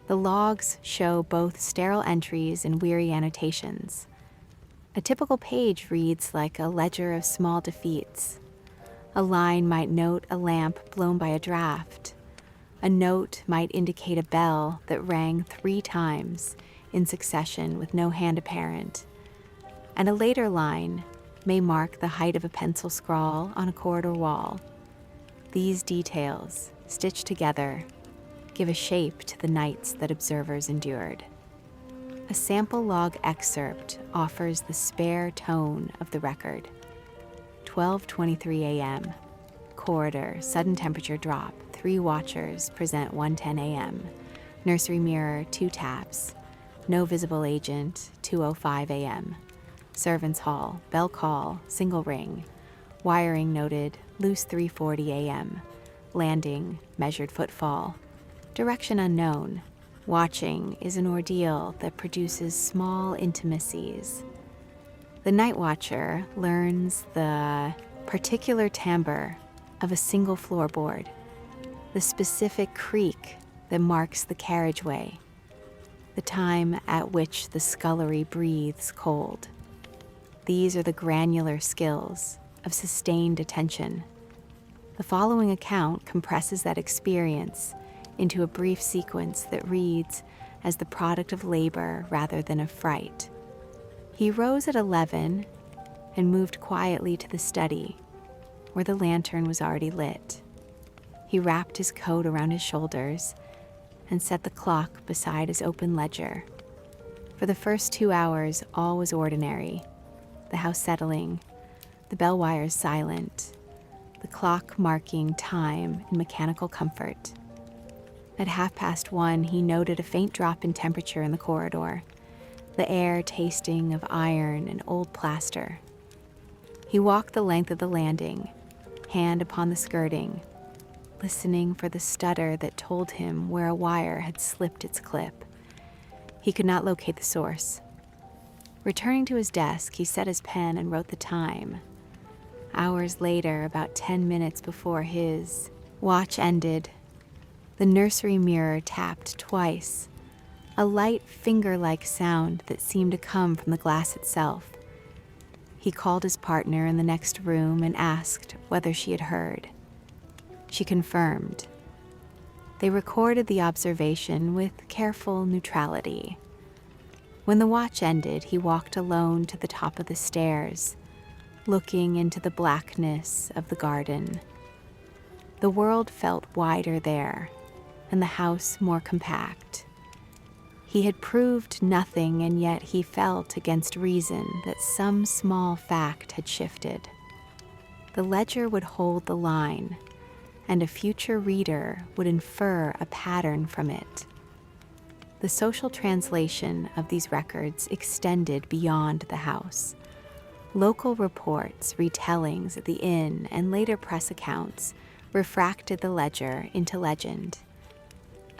The logs show both sterile entries and weary annotations. A typical page reads like a ledger of small defeats. A line might note a lamp blown by a draft. A note might indicate a bell that rang 3 times in succession with no hand apparent. And a later line may mark the height of a pencil scrawl on a corridor wall. These details, stitched together, give a shape to the nights that observers endured. A sample log excerpt offers the spare tone of the record. 12:23 a.m. Corridor, sudden temperature drop. 3 watchers present 1:10 a.m. Nursery mirror, 2 taps. No visible agent, 2:05 a.m. Servants' hall, bell call, single ring. Wiring noted, loose 3:40 a.m. Landing, measured footfall. Direction unknown. Watching is an ordeal that produces small intimacies. The night watcher learns the particular timbre of a single floorboard, the specific creak that marks the carriageway, the time at which the scullery breathes cold. These are the granular skills of sustained attention. The following account compresses that experience into a brief sequence that reads as the product of labor rather than of fright. He rose at 11 and moved quietly to the study, where the lantern was already lit. He wrapped his coat around his shoulders and set the clock beside his open ledger. For the first 2 hours, all was ordinary. The house settling, the bell wires silent, the clock marking time in mechanical comfort. At 1:30, he noted a faint drop in temperature in the corridor, the air tasting of iron and old plaster. He walked the length of the landing, hand upon the skirting, listening for the stutter that told him where a wire had slipped its clip. He could not locate the source. Returning to his desk, he set his pen and wrote the time. Hours later, about 10 minutes before his watch ended, the nursery mirror tapped twice, a light finger-like sound that seemed to come from the glass itself. He called his partner in the next room and asked whether she had heard. She confirmed. They recorded the observation with careful neutrality. When the watch ended, he walked alone to the top of the stairs, looking into the blackness of the garden. The world felt wider there, and the house more compact. He had proved nothing, and yet he felt against reason that some small fact had shifted. The ledger would hold the line, and a future reader would infer a pattern from it. The social translation of these records extended beyond the house. Local reports, retellings at the inn, and later press accounts refracted the ledger into legend.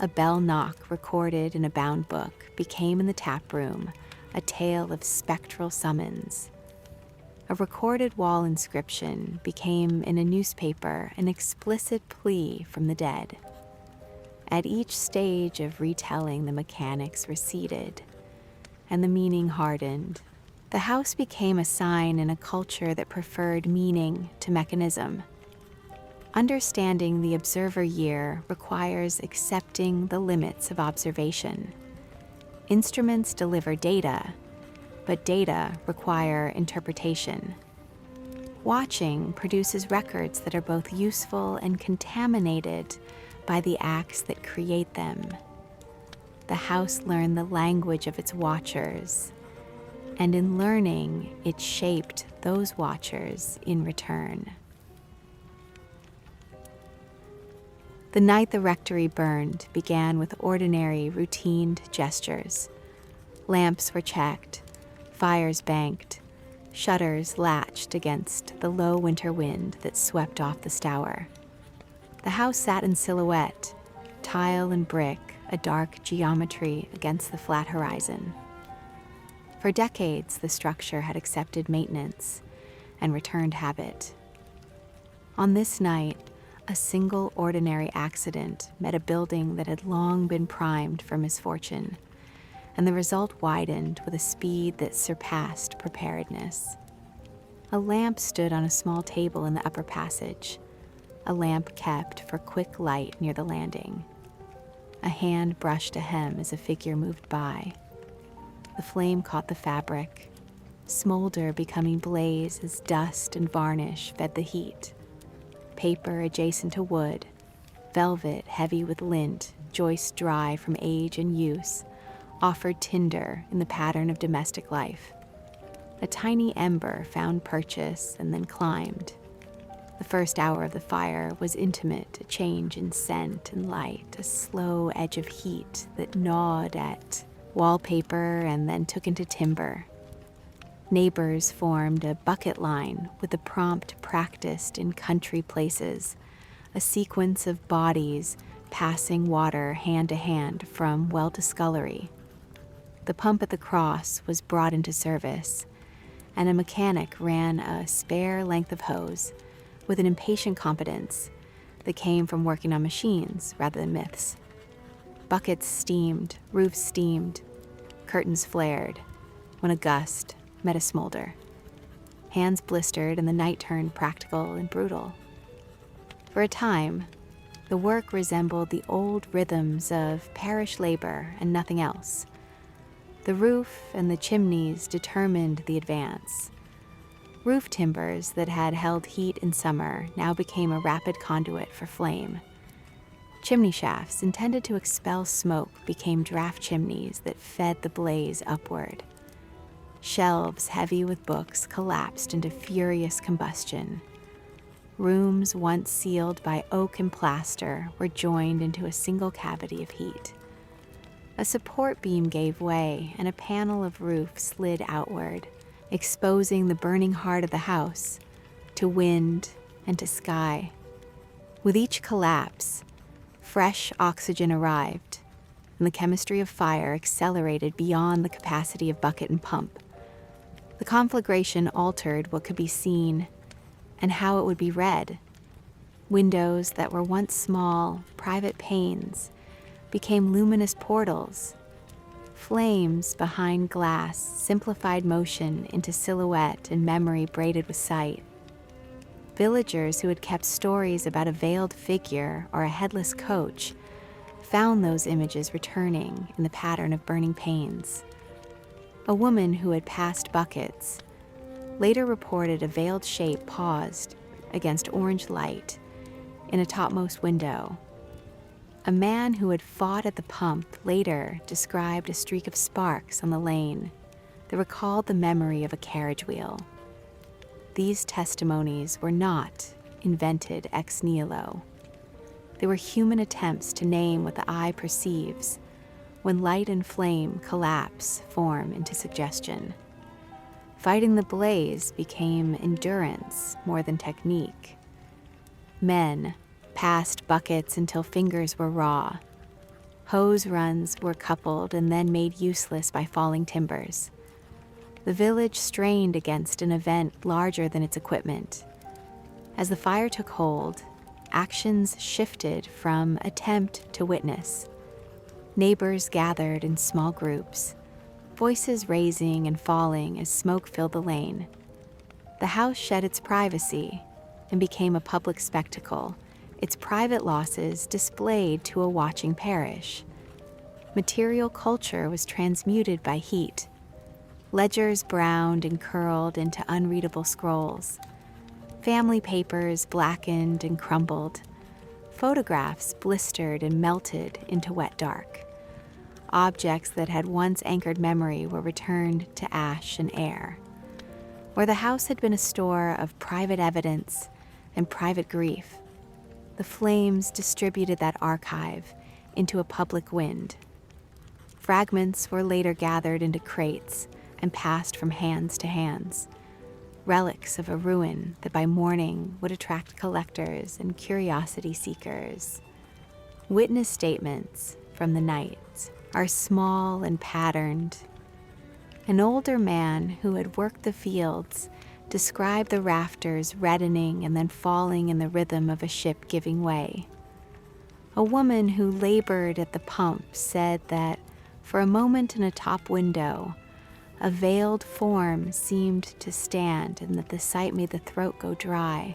A bell knock recorded in a bound book became in the tap room a tale of spectral summons. A recorded wall inscription became in a newspaper an explicit plea from the dead. At each stage of retelling, the mechanics receded, and the meaning hardened. The house became a sign in a culture that preferred meaning to mechanism. Understanding the observer year requires accepting the limits of observation. Instruments deliver data, but data require interpretation. Watching produces records that are both useful and contaminated by the acts that create them. The house learned the language of its watchers, and in learning, it shaped those watchers in return. The night the rectory burned began with ordinary, routine gestures. Lamps were checked, fires banked, shutters latched against the low winter wind that swept off the Stour. The house sat in silhouette, tile and brick, a dark geometry against the flat horizon. For decades, the structure had accepted maintenance and returned habit. On this night, a single ordinary accident met a building that had long been primed for misfortune, and the result widened with a speed that surpassed preparedness. A lamp stood on a small table in the upper passage, a lamp kept for quick light near the landing. A hand brushed a hem as a figure moved by. The flame caught the fabric, smolder becoming blaze as dust and varnish fed the heat. Paper adjacent to wood, velvet heavy with lint, joists dry from age and use, offered tinder in the pattern of domestic life. A tiny ember found purchase and then climbed. The first hour of the fire was intimate, a change in scent and light, a slow edge of heat that gnawed at wallpaper and then took into timber. Neighbors formed a bucket line with the prompt practiced in country places, a sequence of bodies passing water hand to hand from well to scullery. The pump at the cross was brought into service, and a mechanic ran a spare length of hose with an impatient competence that came from working on machines rather than myths. Buckets steamed, roofs steamed, curtains flared when a gust met a smolder. Hands blistered and the night turned practical and brutal. For a time, the work resembled the old rhythms of parish labor and nothing else. The roof and the chimneys determined the advance. Roof timbers that had held heat in summer now became a rapid conduit for flame. Chimney shafts intended to expel smoke became draft chimneys that fed the blaze upward. Shelves heavy with books collapsed into furious combustion. Rooms once sealed by oak and plaster were joined into a single cavity of heat. A support beam gave way and a panel of roof slid outward, exposing the burning heart of the house to wind and to sky. With each collapse, fresh oxygen arrived, and the chemistry of fire accelerated beyond the capacity of bucket and pump. The conflagration altered what could be seen and how it would be read. Windows that were once small, private panes became luminous portals. Flames behind glass simplified motion into silhouette and memory braided with sight. Villagers who had kept stories about a veiled figure or a headless coach found those images returning in the pattern of burning panes. A woman who had passed buckets later reported a veiled shape paused against orange light in a topmost window. A man who had fought at the pump later described a streak of sparks on the lane that recalled the memory of a carriage wheel. These testimonies were not invented ex nihilo. They were human attempts to name what the eye perceives when light and flame collapse, form into suggestion. Fighting the blaze became endurance more than technique. Men passed buckets until fingers were raw. Hose runs were coupled and then made useless by falling timbers. The village strained against an event larger than its equipment. As the fire took hold, actions shifted from attempt to witness. Neighbors gathered in small groups, voices raising and falling as smoke filled the lane. The house shed its privacy and became a public spectacle, its private losses displayed to a watching parish. Material culture was transmuted by heat. Ledgers browned and curled into unreadable scrolls. Family papers blackened and crumbled. Photographs blistered and melted into wet dark. Objects that had once anchored memory were returned to ash and air. Where the house had been a store of private evidence and private grief, the flames distributed that archive into a public wind. Fragments were later gathered into crates and passed from hands to hands, relics of a ruin that by morning would attract collectors and curiosity seekers. Witness statements from the night are small and patterned. An older man who had worked the fields described the rafters reddening and then falling in the rhythm of a ship giving way. A woman who labored at the pump said that for a moment in a top window, a veiled form seemed to stand and that the sight made the throat go dry.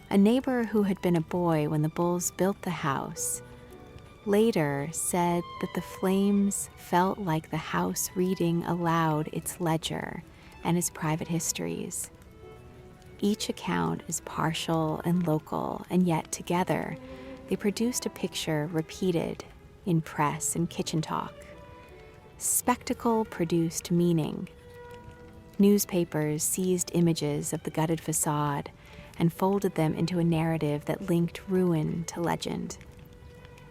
A neighbor who had been a boy when the Bulls built the house later said that the flames felt like the house reading aloud its ledger and its private histories. Each account is partial and local, and yet together they produced a picture repeated in press and kitchen talk. Spectacle produced meaning. Newspapers seized images of the gutted facade and folded them into a narrative that linked ruin to legend.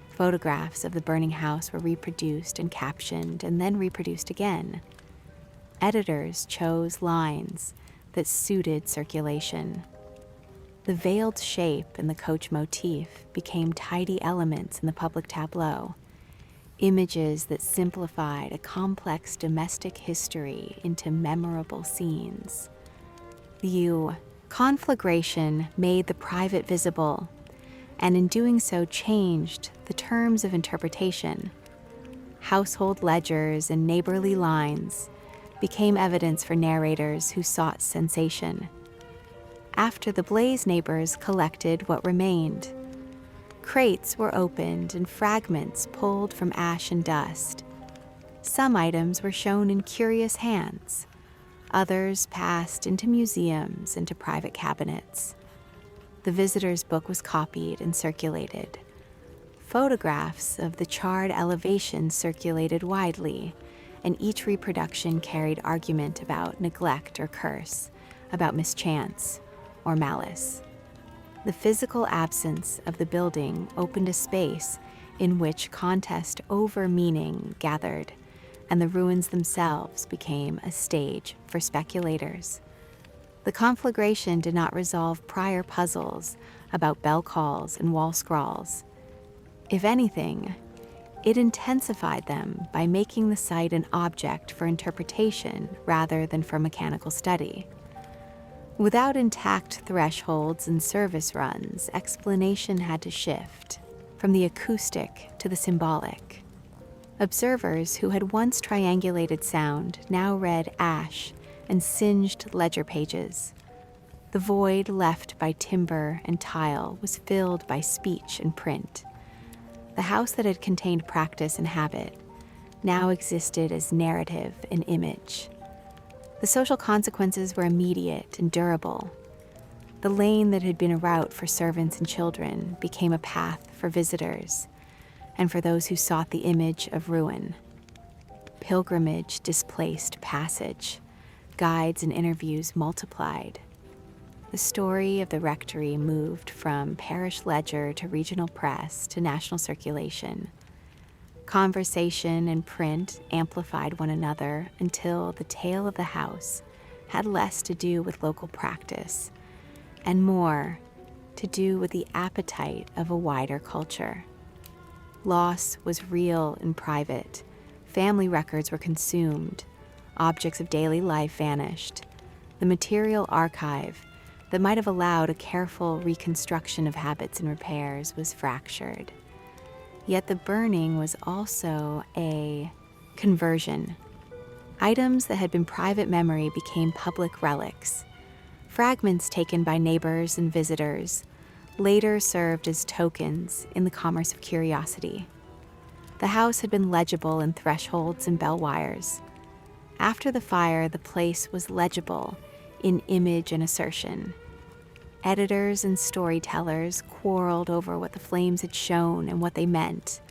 Photographs of the burning house were reproduced and captioned and then reproduced again. Editors chose lines that suited circulation. The veiled shape and the coach motif became tidy elements in the public tableau, images that simplified a complex domestic history into memorable scenes. The conflagration made the private visible, and in doing so changed the terms of interpretation. Household ledgers and neighborly lines became evidence for narrators who sought sensation. After the blaze, neighbors collected what remained. Crates were opened and fragments pulled from ash and dust. Some items were shown in curious hands. Others passed into museums and to private cabinets. The visitor's book was copied and circulated. Photographs of the charred elevation circulated widely, and each reproduction carried argument about neglect or curse, about mischance or malice. The physical absence of the building opened a space in which contest over meaning gathered, and the ruins themselves became a stage for speculators. The conflagration did not resolve prior puzzles about bell calls and wall scrawls. If anything, it intensified them by making the site an object for interpretation rather than for mechanical study. Without intact thresholds and service runs, explanation had to shift from the acoustic to the symbolic. Observers who had once triangulated sound now read ash and singed ledger pages. The void left by timber and tile was filled by speech and print. The house that had contained practice and habit now existed as narrative and image. The social consequences were immediate and durable. The lane that had been a route for servants and children became a path for visitors and for those who sought the image of ruin. Pilgrimage displaced passage. Guides and interviews multiplied. The story of the rectory moved from parish ledger to regional press to national circulation. Conversation and print amplified one another until the tale of the house had less to do with local practice and more to do with the appetite of a wider culture. Loss was real and private. Family records were consumed. Objects of daily life vanished. The material archive that might have allowed a careful reconstruction of habits and repairs was fractured. Yet the burning was also a conversion. Items that had been private memory became public relics. Fragments taken by neighbors and visitors later served as tokens in the commerce of curiosity. The house had been legible in thresholds and bell wires. After the fire, the place was legible in image and assertion. Editors and storytellers quarreled over what the flames had shown and what they meant.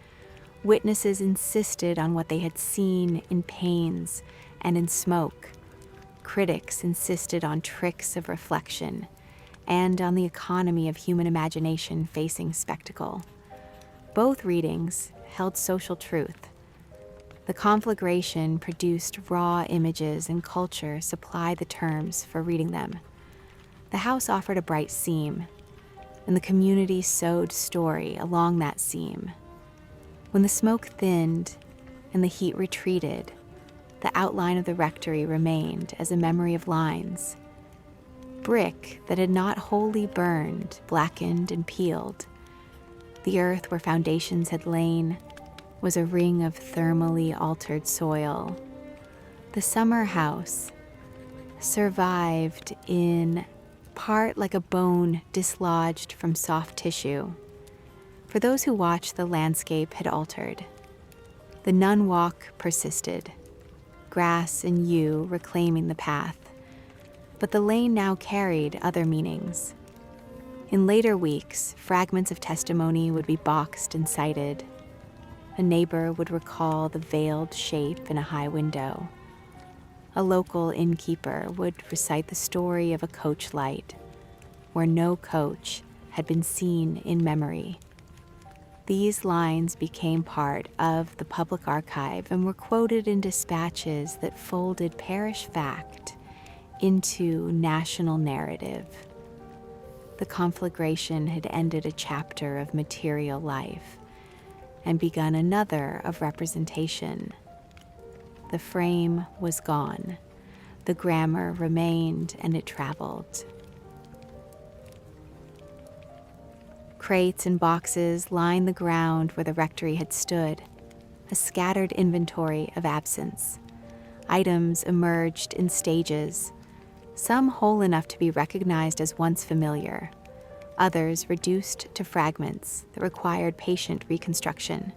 Witnesses insisted on what they had seen in panes and in smoke. Critics insisted on tricks of reflection and on the economy of human imagination facing spectacle. Both readings held social truth. The Conflagration produced raw images, and culture supplied the terms for reading them. The house offered a bright seam, and the community sewed story along that seam. When the smoke thinned and the heat retreated, the outline of the rectory remained as a memory of lines. Brick that had not wholly burned, blackened and peeled. The earth where foundations had lain was a ring of thermally altered soil. The summer house survived in part like a bone dislodged from soft tissue. For those who watched, the landscape had altered. The nun walk persisted, grass and yew reclaiming the path. But the lane now carried other meanings. In later weeks, fragments of testimony would be boxed and cited. A neighbor would recall the veiled shape in a high window. A local innkeeper would recite the story of a coach light, where no coach had been seen in memory. These lines became part of the public archive and were quoted in dispatches that folded parish fact into national narrative. The Conflagration had ended a chapter of material life and begun another of representation. The frame was gone. The grammar remained, and it traveled. Crates and boxes lined the ground where the rectory had stood, a scattered inventory of absence. Items emerged in stages, some whole enough to be recognized as once familiar, others reduced to fragments that required patient reconstruction.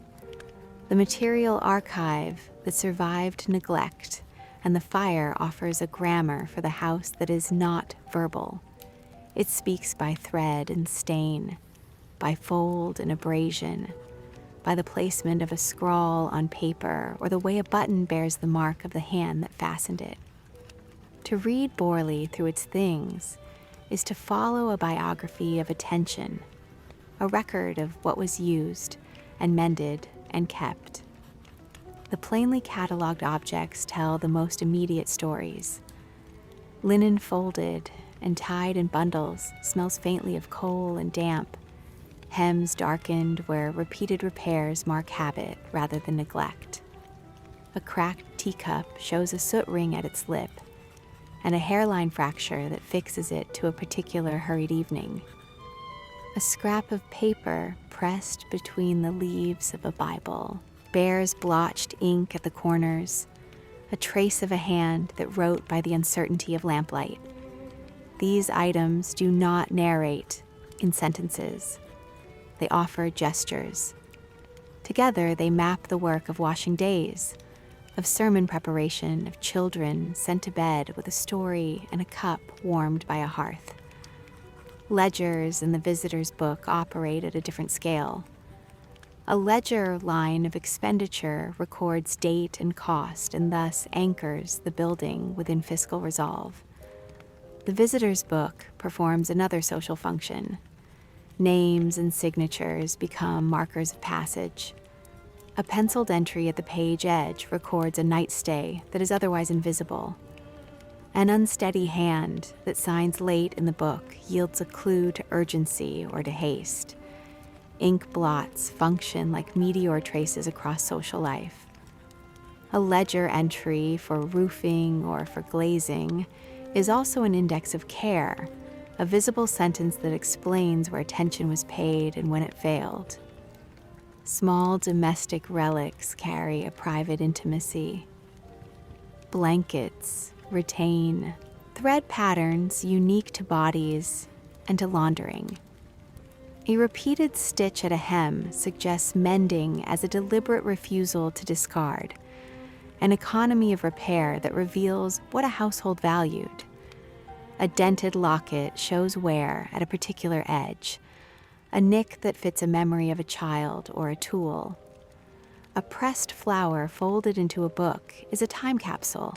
The material archive that survived neglect, and the fire offers a grammar for the house that is not verbal. It speaks by thread and stain, by fold and abrasion, by the placement of a scrawl on paper or the way a button bears the mark of the hand that fastened it. To read Borley through its things is to follow a biography of attention, a record of what was used and mended and kept. The plainly cataloged objects tell the most immediate stories. Linen folded and tied in bundles smells faintly of coal and damp. Hems darkened where repeated repairs mark habit rather than neglect. A cracked teacup shows a soot ring at its lip, and a hairline fracture that fixes it to a particular hurried evening. A scrap of paper pressed between the leaves of a Bible bears blotched ink at the corners, a trace of a hand that wrote by the uncertainty of lamplight. These items do not narrate in sentences. They offer gestures. Together, they map the work of washing days, of sermon preparation, of children sent to bed with a story and a cup warmed by a hearth. Ledgers in the visitor's book operate at a different scale. A ledger line of expenditure records date and cost and thus anchors the building within fiscal resolve. The visitor's book performs another social function. Names and signatures become markers of passage. A penciled entry at the page edge records a night stay that is otherwise invisible. An unsteady hand that signs late in the book yields a clue to urgency or to haste. Ink blots function like meteor traces across social life. A ledger entry for roofing or for glazing is also an index of care, a visible sentence that explains where attention was paid and when it failed. Small domestic relics carry a private intimacy. Blankets retain thread patterns unique to bodies and to laundering. A repeated stitch at a hem suggests mending as a deliberate refusal to discard, an economy of repair that reveals what a household valued. A dented locket shows wear at a particular edge, a nick that fits a memory of a child or a tool. A pressed flower folded into a book is a time capsule,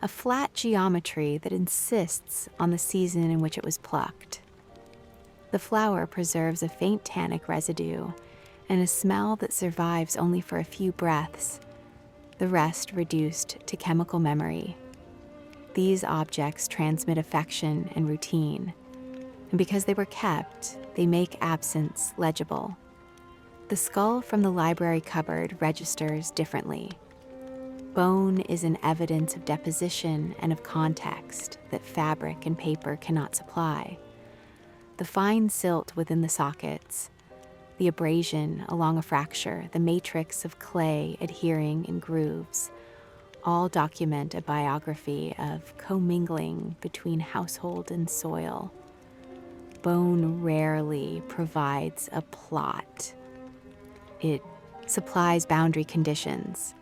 a flat geometry that insists on the season in which it was plucked. The flower preserves a faint tannic residue and a smell that survives only for a few breaths, the rest reduced to chemical memory. These objects transmit affection and routine, and because they were kept, they make absence legible. The skull from the library cupboard registers differently. Bone is an evidence of deposition and of context that fabric and paper cannot supply. The fine silt within the sockets, the abrasion along a fracture, the matrix of clay adhering in grooves, all document a biography of commingling between household and soil. Bone rarely provides a plot. It supplies boundary conditions.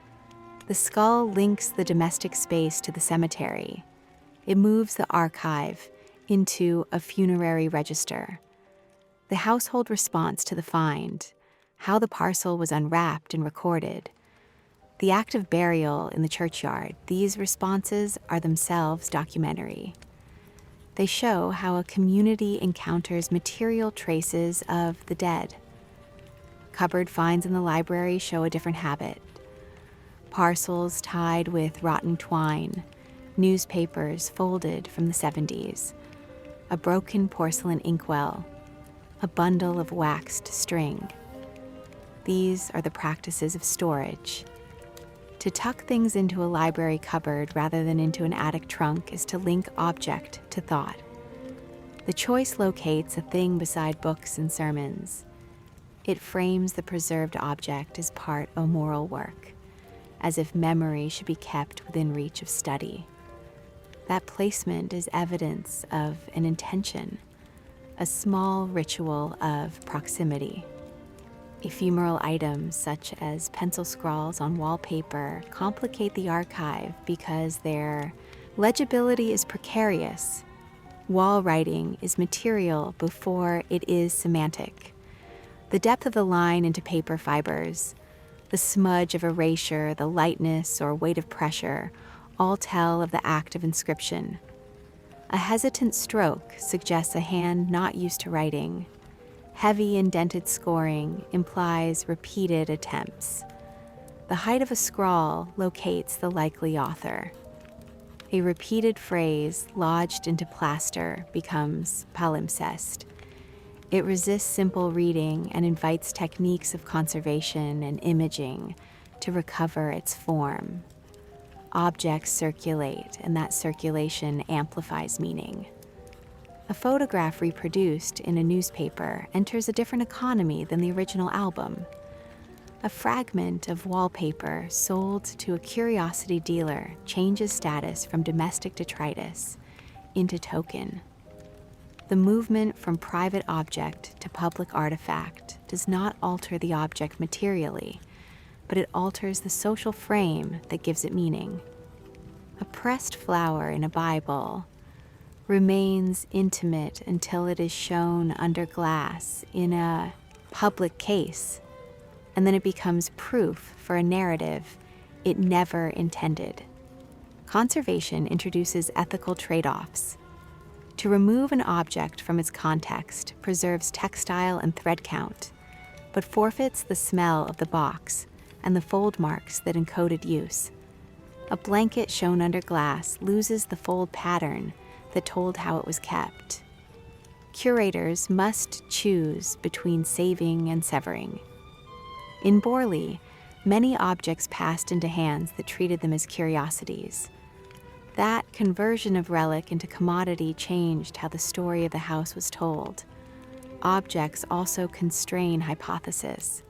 The skull links the domestic space to the cemetery. It moves the archive into a funerary register. The household response to the find, how the parcel was unwrapped and recorded, the act of burial in the churchyard, these responses are themselves documentary. They show how a community encounters material traces of the dead. Cupboard finds in the library show a different habit. Parcels tied with rotten twine, newspapers folded from the 70s, a broken porcelain inkwell, a bundle of waxed string. These are the practices of storage. To tuck things into a library cupboard rather than into an attic trunk is to link object to thought. The choice locates a thing beside books and sermons. It frames the preserved object as part of moral work, as if memory should be kept within reach of study. That placement is evidence of an intention, a small ritual of proximity. Ephemeral items such as pencil scrawls on wallpaper complicate the archive because their legibility is precarious. Wall writing is material before it is semantic. The depth of the line into paper fibers, the smudge of erasure, the lightness or weight of pressure, all tell of the act of inscription. A hesitant stroke suggests a hand not used to writing. Heavy indented scoring implies repeated attempts. The height of a scrawl locates the likely author. A repeated phrase lodged into plaster becomes palimpsest. It resists simple reading and invites techniques of conservation and imaging to recover its form. Objects circulate, and that circulation amplifies meaning. A photograph reproduced in a newspaper enters a different economy than the original album. A fragment of wallpaper sold to a curiosity dealer changes status from domestic detritus into token. The movement from private object to public artifact does not alter the object materially, but it alters the social frame that gives it meaning. A pressed flower in a Bible remains intimate until it is shown under glass in a public case, and then it becomes proof for a narrative it never intended. Conservation introduces ethical trade-offs. To remove an object from its context preserves textile and thread count, but forfeits the smell of the box and the fold marks that encoded use. A blanket shown under glass loses the fold pattern that told how it was kept. Curators must choose between saving and severing. In Borley, many objects passed into hands that treated them as curiosities. That conversion of relic into commodity changed how the story of the house was told. Objects also constrain hypothesis.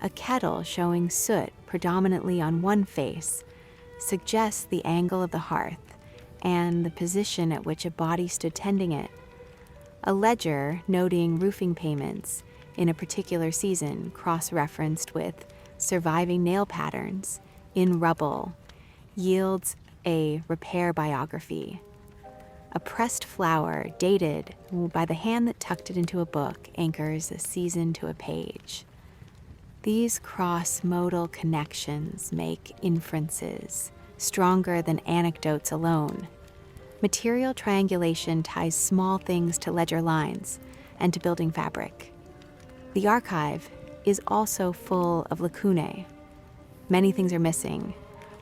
A kettle showing soot predominantly on one face suggests the angle of the hearth and the position at which a body stood tending it. A ledger noting roofing payments in a particular season cross-referenced with surviving nail patterns in rubble yields a repair biography. A pressed flower, dated by the hand that tucked it into a book, anchors a season to a page. These cross-modal connections make inferences stronger than anecdotes alone. Material triangulation ties small things to ledger lines and to building fabric. The archive is also full of lacunae. Many things are missing,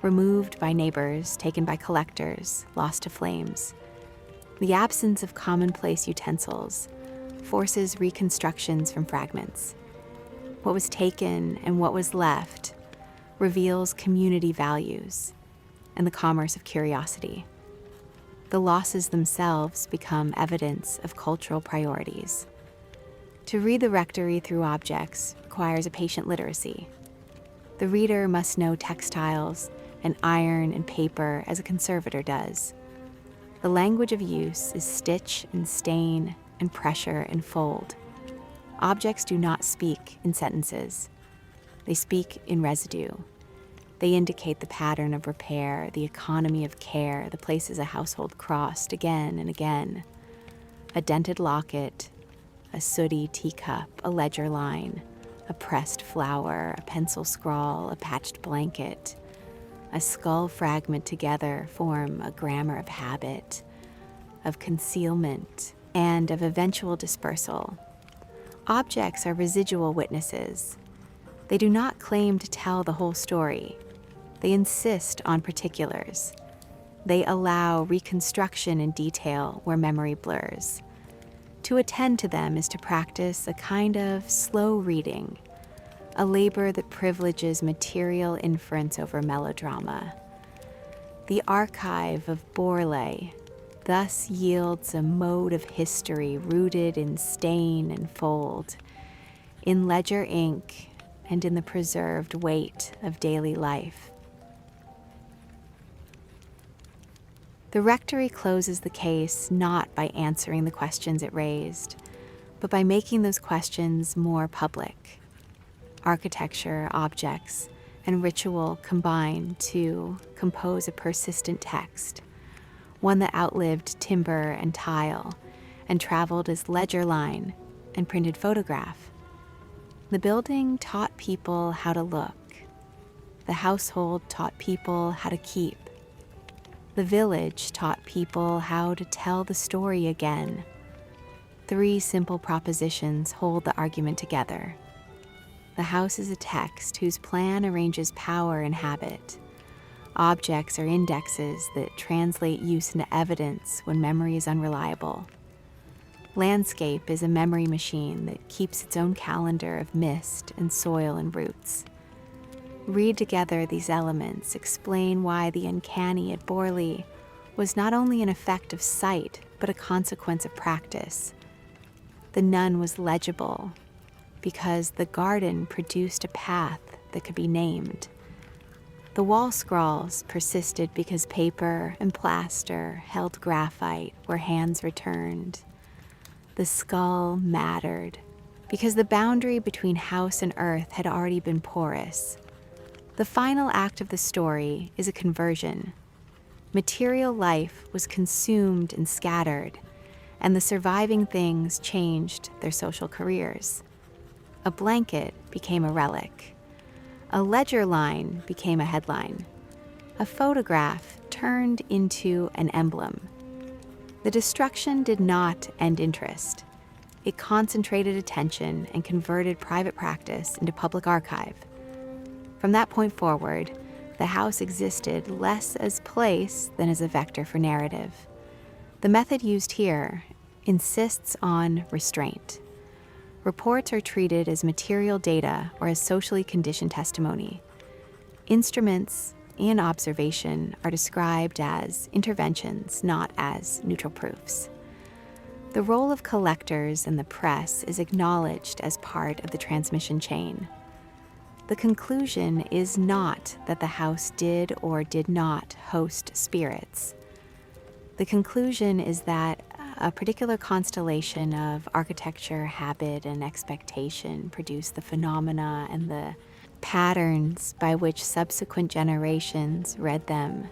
removed by neighbors, taken by collectors, lost to flames. The absence of commonplace utensils forces reconstructions from fragments. What was taken and what was left reveals community values and the commerce of curiosity. The losses themselves become evidence of cultural priorities. To read the rectory through objects requires a patient literacy. The reader must know textiles and iron and paper as a conservator does. The language of use is stitch and stain and pressure and fold. Objects do not speak in sentences. They speak in residue. They indicate the pattern of repair, the economy of care, the places a household crossed again and again. A dented locket, a sooty teacup, a ledger line, a pressed flower, a pencil scrawl, a patched blanket, a skull fragment together form a grammar of habit, of concealment, and of eventual dispersal. Objects are residual witnesses. They do not claim to tell the whole story. They insist on particulars. They allow reconstruction in detail where memory blurs. To attend to them is to practice a kind of slow reading, a labor that privileges material inference over melodrama. The archive of Borley thus yields a mode of history rooted in stain and fold, in ledger ink, and in the preserved weight of daily life. The rectory closes the case not by answering the questions it raised, but by making those questions more public. Architecture, objects, and ritual combine to compose a persistent text, one that outlived timber and tile and traveled as ledger line and printed photograph. The building taught people how to look. The household taught people how to keep. The village taught people how to tell the story again. 3 simple propositions hold the argument together. The house is a text whose plan arranges power and habit. Objects are indexes that translate use into evidence when memory is unreliable. Landscape is a memory machine that keeps its own calendar of mist and soil and roots. Read together these elements, explain why the uncanny at Borley was not only an effect of sight, but a consequence of practice. The nun was legible because the garden produced a path that could be named. The wall scrawls persisted because paper and plaster held graphite where hands returned. The skull mattered because the boundary between house and earth had already been porous. The final act of the story is a conversion. Material life was consumed and scattered, and the surviving things changed their social careers. A blanket became a relic. A ledger line became a headline. A photograph turned into an emblem. The destruction did not end interest. It concentrated attention and converted private practice into public archive. From that point forward, the house existed less as place than as a vector for narrative. The method used here insists on restraint. Reports are treated as material data or as socially conditioned testimony. Instruments and observation are described as interventions, not as neutral proofs. The role of collectors and the press is acknowledged as part of the transmission chain. The conclusion is not that the house did or did not host spirits. The conclusion is that a particular constellation of architecture, habit, and expectation produced the phenomena and the patterns by which subsequent generations read them